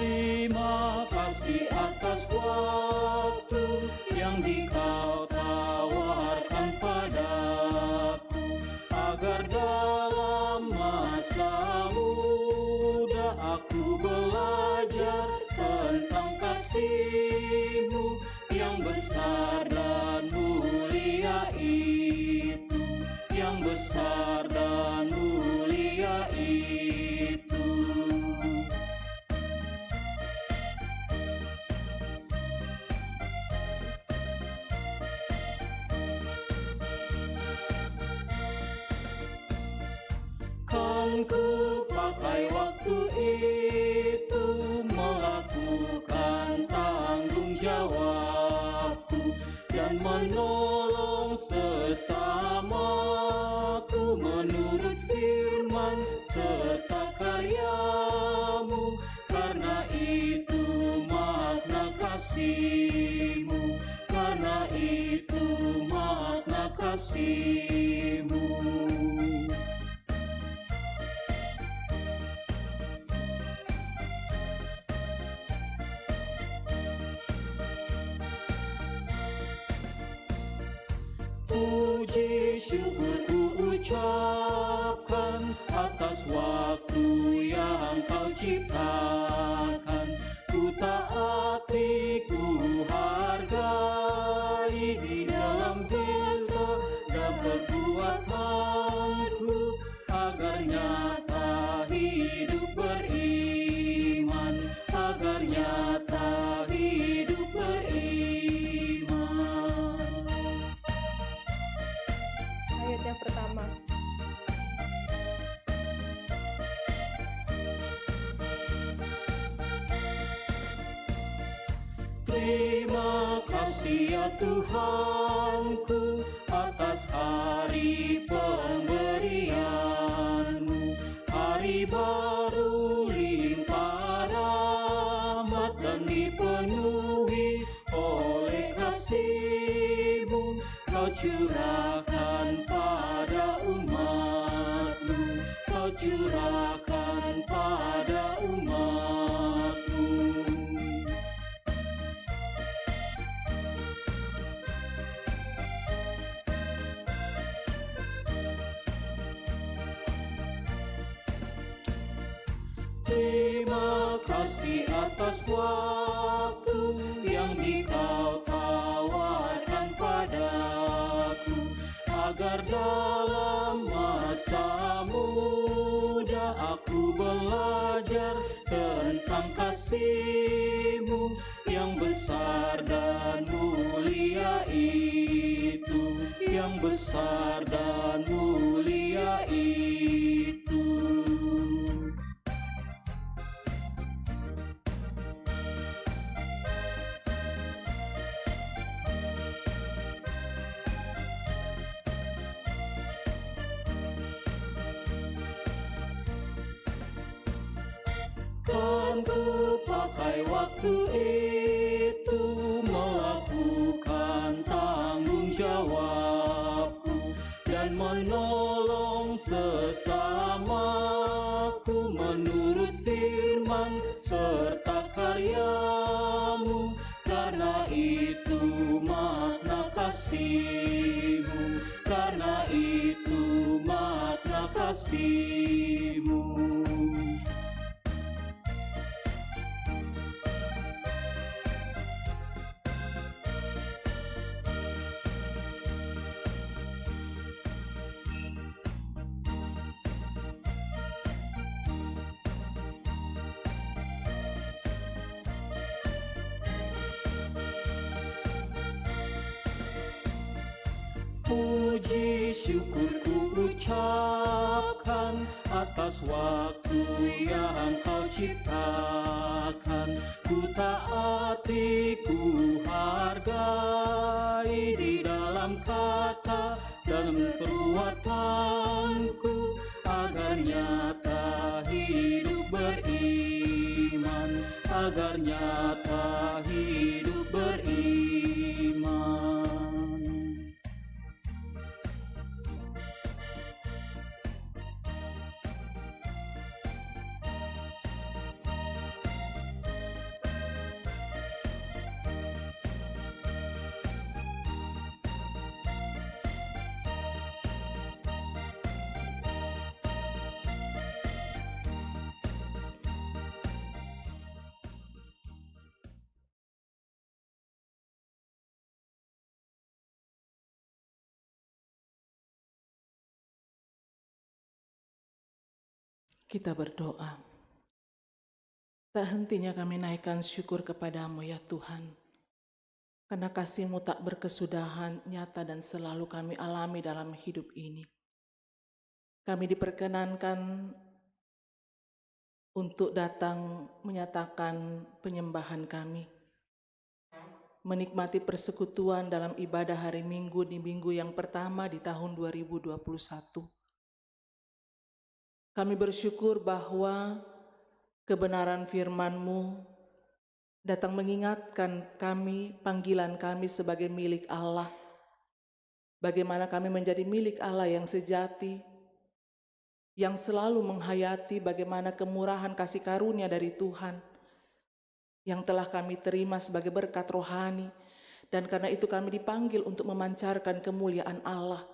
Terima kasih atas waktu yang Dikau tawarkan padaku, agar dalam masa muda aku belajar tentang kasih-Mu yang besar dan mulia itu, yang besar dan mulia itu. Kan ku pakai waktu itu melakukan tanggung jawabku dan menolong sesamaku menurut firman serta karya-Mu. Karena itu makna kasih-Mu, karena itu makna kasih-Mu. Puji syukur ku ucapkan atas waktu yang Kau ciptakan. Ku taati, ku hargai di dalam berita dan perbuatanku, agar nyata hidup beriman, agar nyata hidup beriman. Ayat yang pertama. Terima kasih ya Tuhanku atas hari pemberian-Mu, hari baru limpah rahmat dan dipenuhi oleh kasih-Mu. Kau curahkan pada umat-Mu, Kau curahkan pada umat-Mu. Terima kasih atas waktu yang Dikau tawarkan padaku, agar dalam masa muda aku belajar tentang kasih-Mu yang besar dan mulia itu, yang besar dan mulia itu. Kan ku pakai waktu itu melakukan tanggung jawabku dan menolong sesamaku menurut firman serta karya-Mu. Karena itu makna kasih-Mu, puji syukur ku ucapkan atas waktu yang kau ciptakan. Ku taati, ku hargai di dalam kata dan perbuatanku, agar nyata hidup beriman, agar nyata hidup beriman. Kita berdoa. Tak hentinya kami naikkan syukur kepadamu ya Tuhan, karena kasih-Mu tak berkesudahan, nyata dan selalu kami alami dalam hidup ini. Kami diperkenankan untuk datang menyatakan penyembahan kami, menikmati persekutuan dalam ibadah hari Minggu di minggu yang pertama di tahun 2021. Kami bersyukur bahwa kebenaran firman-Mu datang mengingatkan kami, panggilan kami sebagai milik Allah. Bagaimana kami menjadi milik Allah yang sejati, yang selalu menghayati bagaimana kemurahan kasih karunia dari Tuhan, yang telah kami terima sebagai berkat rohani, dan karena itu kami dipanggil untuk memancarkan kemuliaan Allah.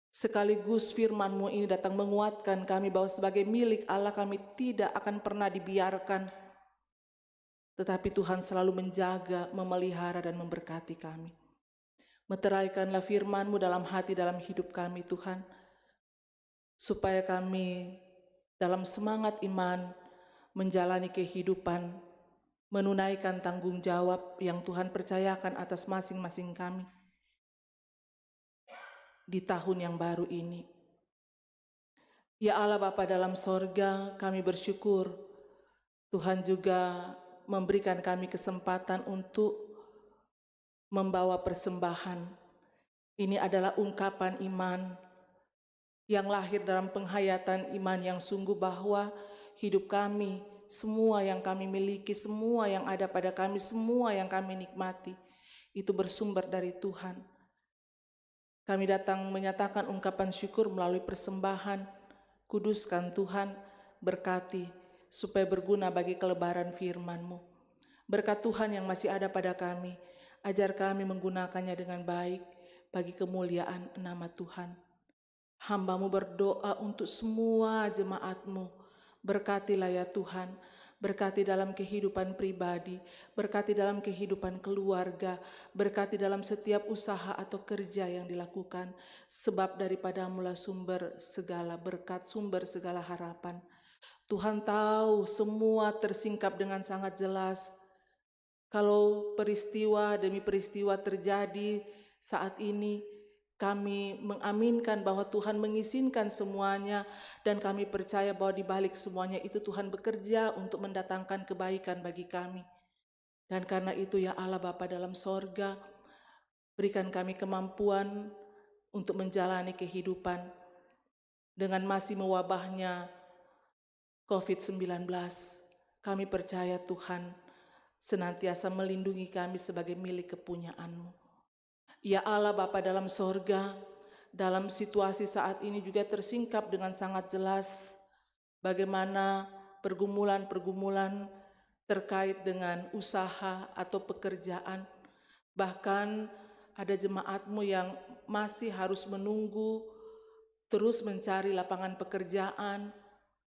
Sekaligus firman-Mu ini datang menguatkan kami bahwa sebagai milik Allah kami tidak akan pernah dibiarkan, tetapi Tuhan selalu menjaga, memelihara dan memberkati kami. Meteraikanlah firman-Mu dalam hati, dalam hidup kami Tuhan, supaya kami dalam semangat iman menjalani kehidupan, menunaikan tanggung jawab yang Tuhan percayakan atas masing-masing kami di tahun yang baru ini. Ya Allah Bapa dalam sorga, kami bersyukur Tuhan juga memberikan kami kesempatan untuk membawa persembahan. Ini adalah ungkapan iman yang lahir dalam penghayatan iman yang sungguh bahwa hidup kami, semua yang kami miliki, semua yang ada pada kami, semua yang kami nikmati, itu bersumber dari Tuhan. Kami datang menyatakan ungkapan syukur melalui persembahan. Kuduskan Tuhan, berkati, supaya berguna bagi kelebaran firman-Mu. Berkat Tuhan yang masih ada pada kami, ajar kami menggunakannya dengan baik bagi kemuliaan nama Tuhan. Hamba-Mu berdoa untuk semua jemaat-Mu. Berkatilah ya Tuhan, berkati dalam kehidupan pribadi, berkati dalam kehidupan keluarga, berkati dalam setiap usaha atau kerja yang dilakukan, sebab daripada-Mu-lah sumber segala berkat, sumber segala harapan. Tuhan tahu semua tersingkap dengan sangat jelas. Kalau peristiwa demi peristiwa terjadi saat ini, kami mengaminkan bahwa Tuhan mengizinkan semuanya, dan kami percaya bahwa di balik semuanya itu Tuhan bekerja untuk mendatangkan kebaikan bagi kami. Dan karena itu ya Allah Bapa dalam sorga, berikan kami kemampuan untuk menjalani kehidupan dengan masih mewabahnya COVID-19. Kami percaya Tuhan senantiasa melindungi kami sebagai milik kepunyaan-Mu. Ya Allah Bapa dalam sorga, dalam situasi saat ini juga tersingkap dengan sangat jelas bagaimana pergumulan-pergumulan terkait dengan usaha atau pekerjaan. Bahkan ada jemaat-Mu yang masih harus menunggu, terus mencari lapangan pekerjaan.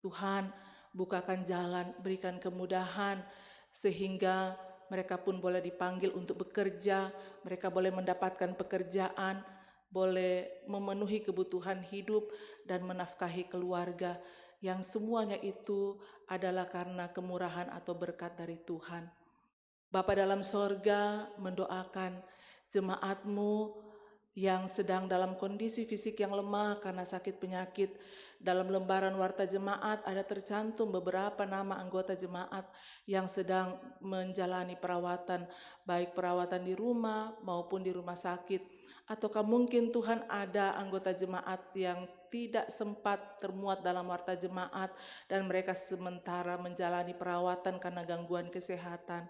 Tuhan, bukakan jalan, berikan kemudahan, sehingga mereka pun boleh dipanggil untuk bekerja, mereka boleh mendapatkan pekerjaan, boleh memenuhi kebutuhan hidup dan menafkahi keluarga, yang semuanya itu adalah karena kemurahan atau berkat dari Tuhan. Bapa dalam sorga mendoakan jemaat-Mu yang sedang dalam kondisi fisik yang lemah karena sakit penyakit. Dalam lembaran warta jemaat ada tercantum beberapa nama anggota jemaat yang sedang menjalani perawatan, baik perawatan di rumah maupun di rumah sakit. Ataukah mungkin Tuhan ada anggota jemaat yang tidak sempat termuat dalam warta jemaat dan mereka sementara menjalani perawatan karena gangguan kesehatan.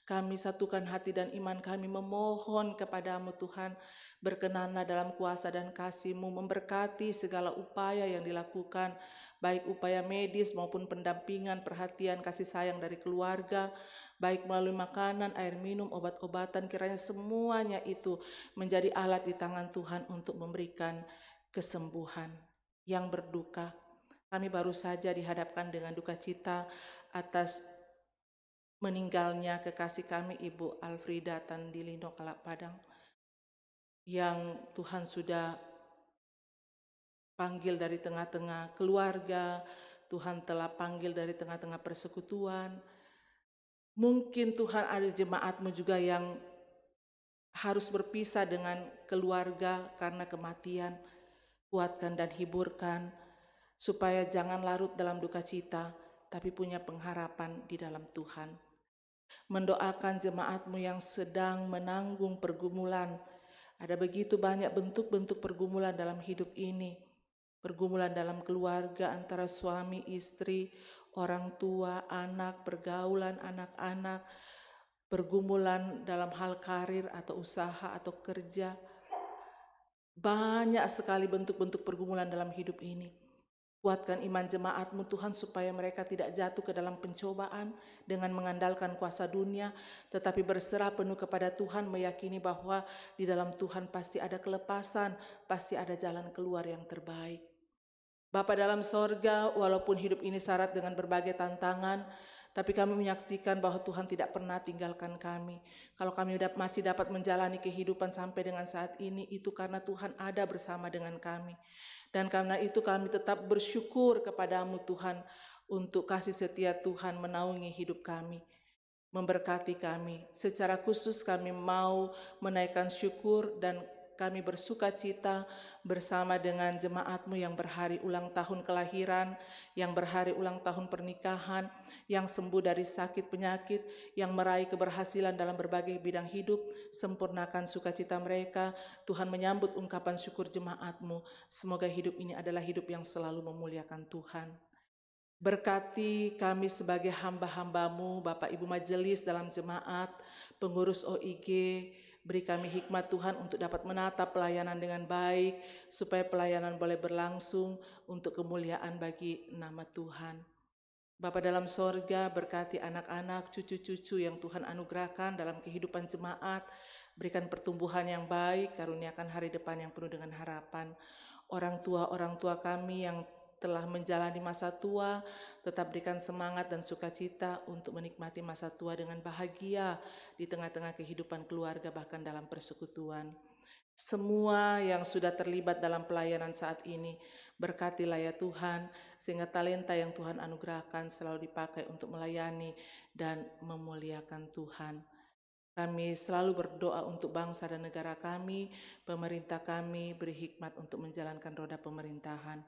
Kami satukan hati dan iman kami memohon kepadamu Tuhan, berkenanlah dalam kuasa dan kasih-Mu memberkati segala upaya yang dilakukan, baik upaya medis maupun pendampingan, perhatian, kasih sayang dari keluarga, baik melalui makanan, air minum, obat-obatan, kiranya semuanya itu menjadi alat di tangan Tuhan untuk memberikan kesembuhan. Yang berduka, kami baru saja dihadapkan dengan duka cita atas meninggalnya kekasih kami Ibu Alfrida Tandilino Kalak Padang, yang Tuhan sudah panggil dari tengah-tengah keluarga, Tuhan telah panggil dari tengah-tengah persekutuan. Mungkin Tuhan ada jemaat-Mu juga yang harus berpisah dengan keluarga karena kematian. Kuatkan dan hiburkan, supaya jangan larut dalam duka cita, tapi punya pengharapan di dalam Tuhan. Mendoakan jemaat-Mu yang sedang menanggung pergumulan. Ada begitu banyak bentuk-bentuk pergumulan dalam hidup ini. Pergumulan dalam keluarga antara suami, istri, orang tua, anak, pergaulan anak-anak, pergumulan dalam hal karir atau usaha atau kerja. Banyak sekali bentuk-bentuk pergumulan dalam hidup ini. Kuatkan iman jemaat-Mu Tuhan supaya mereka tidak jatuh ke dalam pencobaan dengan mengandalkan kuasa dunia, tetapi berserah penuh kepada Tuhan, meyakini bahwa di dalam Tuhan pasti ada kelepasan, pasti ada jalan keluar yang terbaik. Bapa dalam sorga, walaupun hidup ini syarat dengan berbagai tantangan, tapi kami menyaksikan bahwa Tuhan tidak pernah tinggalkan kami. Kalau kami masih dapat menjalani kehidupan sampai dengan saat ini, itu karena Tuhan ada bersama dengan kami. Dan karena itu kami tetap bersyukur kepadamu Tuhan, untuk kasih setia Tuhan menaungi hidup kami, memberkati kami. Secara khusus kami mau menaikkan syukur dan kami bersuka cita bersama dengan jemaat-Mu yang berhari ulang tahun kelahiran, yang berhari ulang tahun pernikahan, yang sembuh dari sakit penyakit, yang meraih keberhasilan dalam berbagai bidang hidup. Sempurnakan sukacita mereka. Tuhan menyambut ungkapan syukur jemaat-Mu. Semoga hidup ini adalah hidup yang selalu memuliakan Tuhan. Berkati kami sebagai hamba-hamba-Mu, Bapak Ibu Majelis dalam jemaat, pengurus OIG. Beri kami hikmat Tuhan untuk dapat menata pelayanan dengan baik, supaya pelayanan boleh berlangsung untuk kemuliaan bagi nama Tuhan. Bapa dalam sorga, berkati anak-anak, cucu-cucu yang Tuhan anugerahkan dalam kehidupan jemaat. Berikan pertumbuhan yang baik, karuniakan hari depan yang penuh dengan harapan. Orang tua kami yang telah menjalani masa tua, tetap berikan semangat dan sukacita untuk menikmati masa tua dengan bahagia di tengah-tengah kehidupan keluarga, bahkan dalam persekutuan. Semua yang sudah terlibat dalam pelayanan saat ini, berkatilah ya Tuhan, sehingga talenta yang Tuhan anugerahkan selalu dipakai untuk melayani dan memuliakan Tuhan. Kami selalu berdoa untuk bangsa dan negara kami, pemerintah kami, beri hikmat untuk menjalankan roda pemerintahan.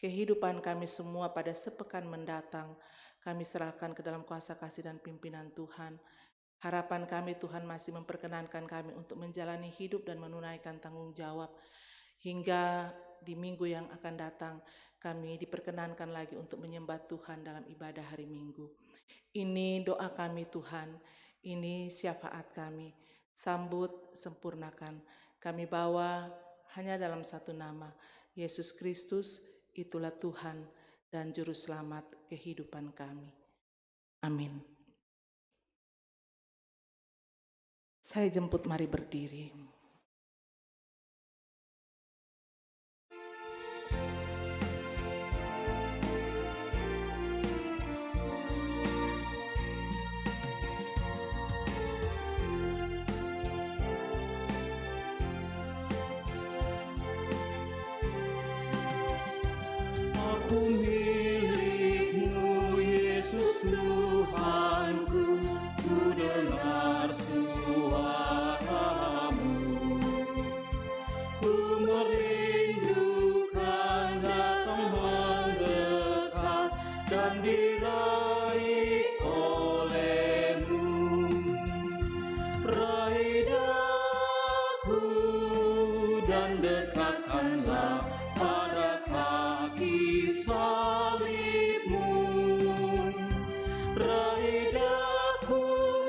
Kehidupan kami semua pada sepekan mendatang, kami serahkan ke dalam kuasa kasih dan pimpinan Tuhan. Harapan kami Tuhan masih memperkenankan kami untuk menjalani hidup dan menunaikan tanggung jawab. Hingga di minggu yang akan datang, kami diperkenankan lagi untuk menyembah Tuhan dalam ibadah hari Minggu. Ini doa kami Tuhan. Ini syafaat kami, sambut, sempurnakan. Kami bawa hanya dalam satu nama, Yesus Kristus, itulah Tuhan dan Juru Selamat kehidupan kami. Amin. Saya jemput, mari berdiri. Aku milik-Mu, Yesus Tuhanku, ku dengar suara-Mu. dan diraih oleh-Mu. Raih daku dan dekatkanlah pada kaki salib-Mu. Raih daku,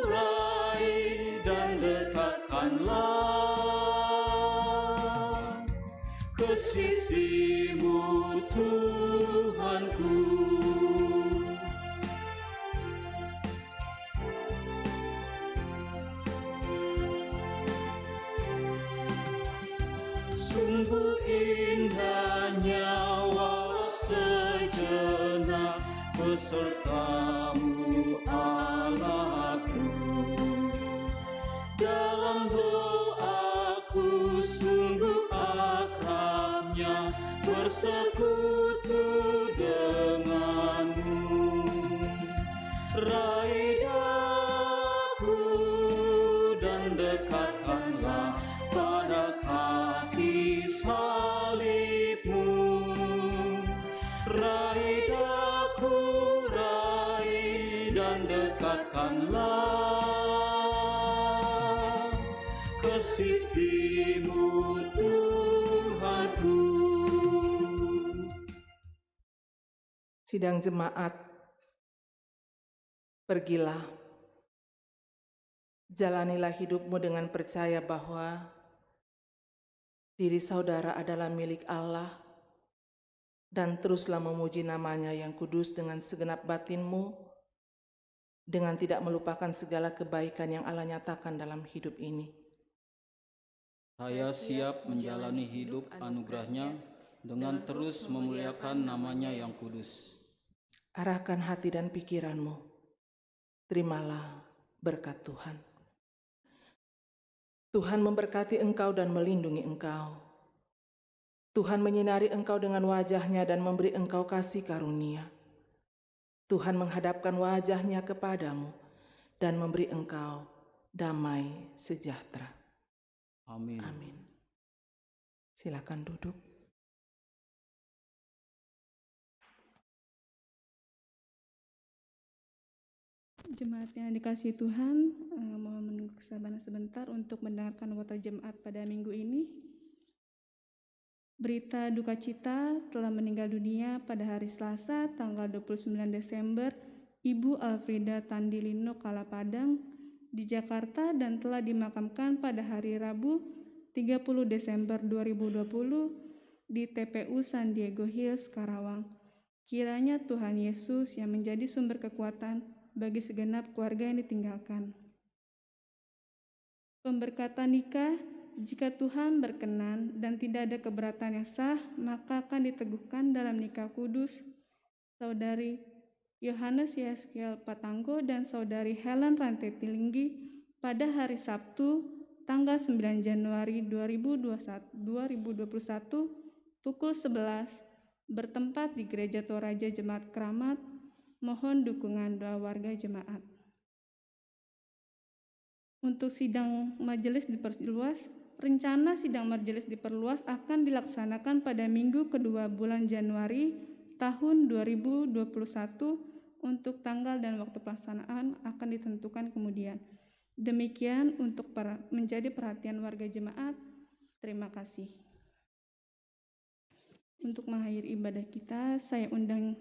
raih dan dekatkanlah ke sisi-Mu, Tuhanku. Sungguh indahnya walau sejenak beserta-Mu, Allahku. Dalam doaku sungguh akrabnya bersekutu dengan-Mu. Raih daku dan dekatkanlah pada kaki salib-Mu. Raih daku, raih dan dekatkanlah ke sisi-Mu, Tuhanku. Sidang jemaat, pergilah, jalanilah hidupmu dengan percaya bahwa diri saudara adalah milik Allah, dan teruslah memuji nama-Nya yang kudus dengan segenap batinmu, dengan tidak melupakan segala kebaikan yang Allah nyatakan dalam hidup ini. Saya siap menjalani hidup anugerah-Nya dengan terus memuliakan nama-Nya yang kudus. Arahkan hati dan pikiranmu, terimalah berkat Tuhan. Tuhan memberkati engkau dan melindungi engkau. Tuhan menyinari engkau dengan wajah-Nya dan memberi engkau kasih karunia. Tuhan menghadapkan wajah-Nya kepadamu dan memberi engkau damai sejahtera. Amin. Amin. Silakan duduk. Jemaat yang dikasihi Tuhan, mohon menunggu kesabaran sebentar untuk mendengarkan khotbah jemaat pada minggu ini. Berita duka cita telah meninggal dunia pada hari Selasa tanggal 29 Desember Ibu Alfrida Tandilino Kalapadang di Jakarta dan telah dimakamkan pada hari Rabu 30 Desember 2020 di TPU San Diego Hills, Karawang. Kiranya Tuhan Yesus yang menjadi sumber kekuatan bagi segenap keluarga yang ditinggalkan. Pemberkatan nikah, jika Tuhan berkenan dan tidak ada keberatan yang sah, maka akan diteguhkan dalam nikah kudus Saudari Yohanes Yeskel Patanggo dan Saudari Helen Rantetilinggi pada hari Sabtu tanggal 9 Januari 2021 pukul 11 bertempat di Gereja Toraja Jemaat Keramat. Mohon dukungan doa warga jemaat. Untuk sidang majelis diperluas, rencana sidang majelis diperluas akan dilaksanakan pada minggu kedua bulan Januari tahun 2021. Untuk tanggal dan waktu pelaksanaan akan ditentukan kemudian. Demikian untuk menjadi perhatian warga jemaat. Terima kasih. Untuk mengakhiri ibadah kita, saya undang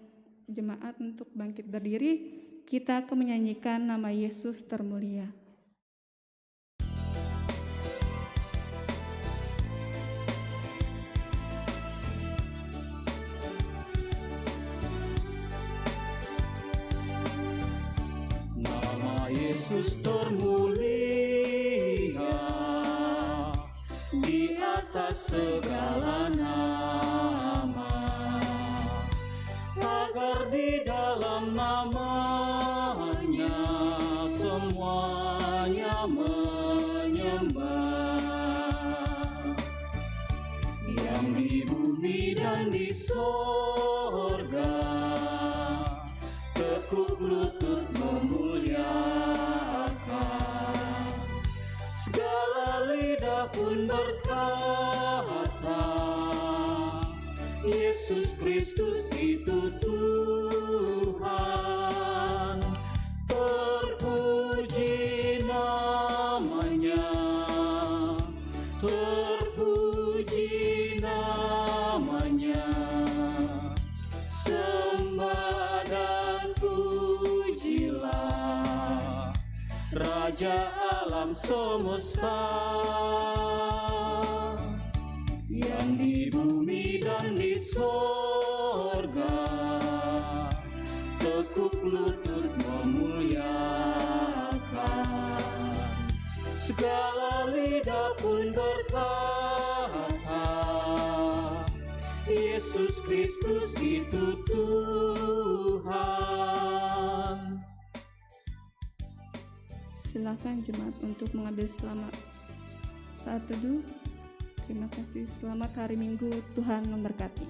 jemaat untuk bangkit berdiri. Kita akan menyanyikan Nama Yesus Termulia. Nama Yesus termulia di atas segala nama. Agar di dalam nama-Nya semuanya menyembah. Yang di bumi dan di sorga, tekuk lutut memuliakan. Segala lidah pun berkata, Yesus Kristus itu Tuhan. Raja alam semesta, yang di bumi dan di sorga, tekuk lutut memuliakan. Segala lidah pun berkata, Yesus Kristus itu Tuhan. Silakan jemaat untuk mengambil selamat. Saat teduh, terima kasih. Selamat hari Minggu, Tuhan memberkati.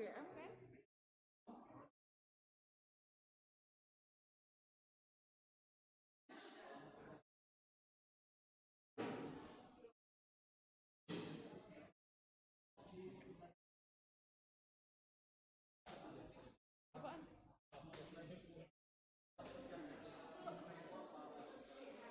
GM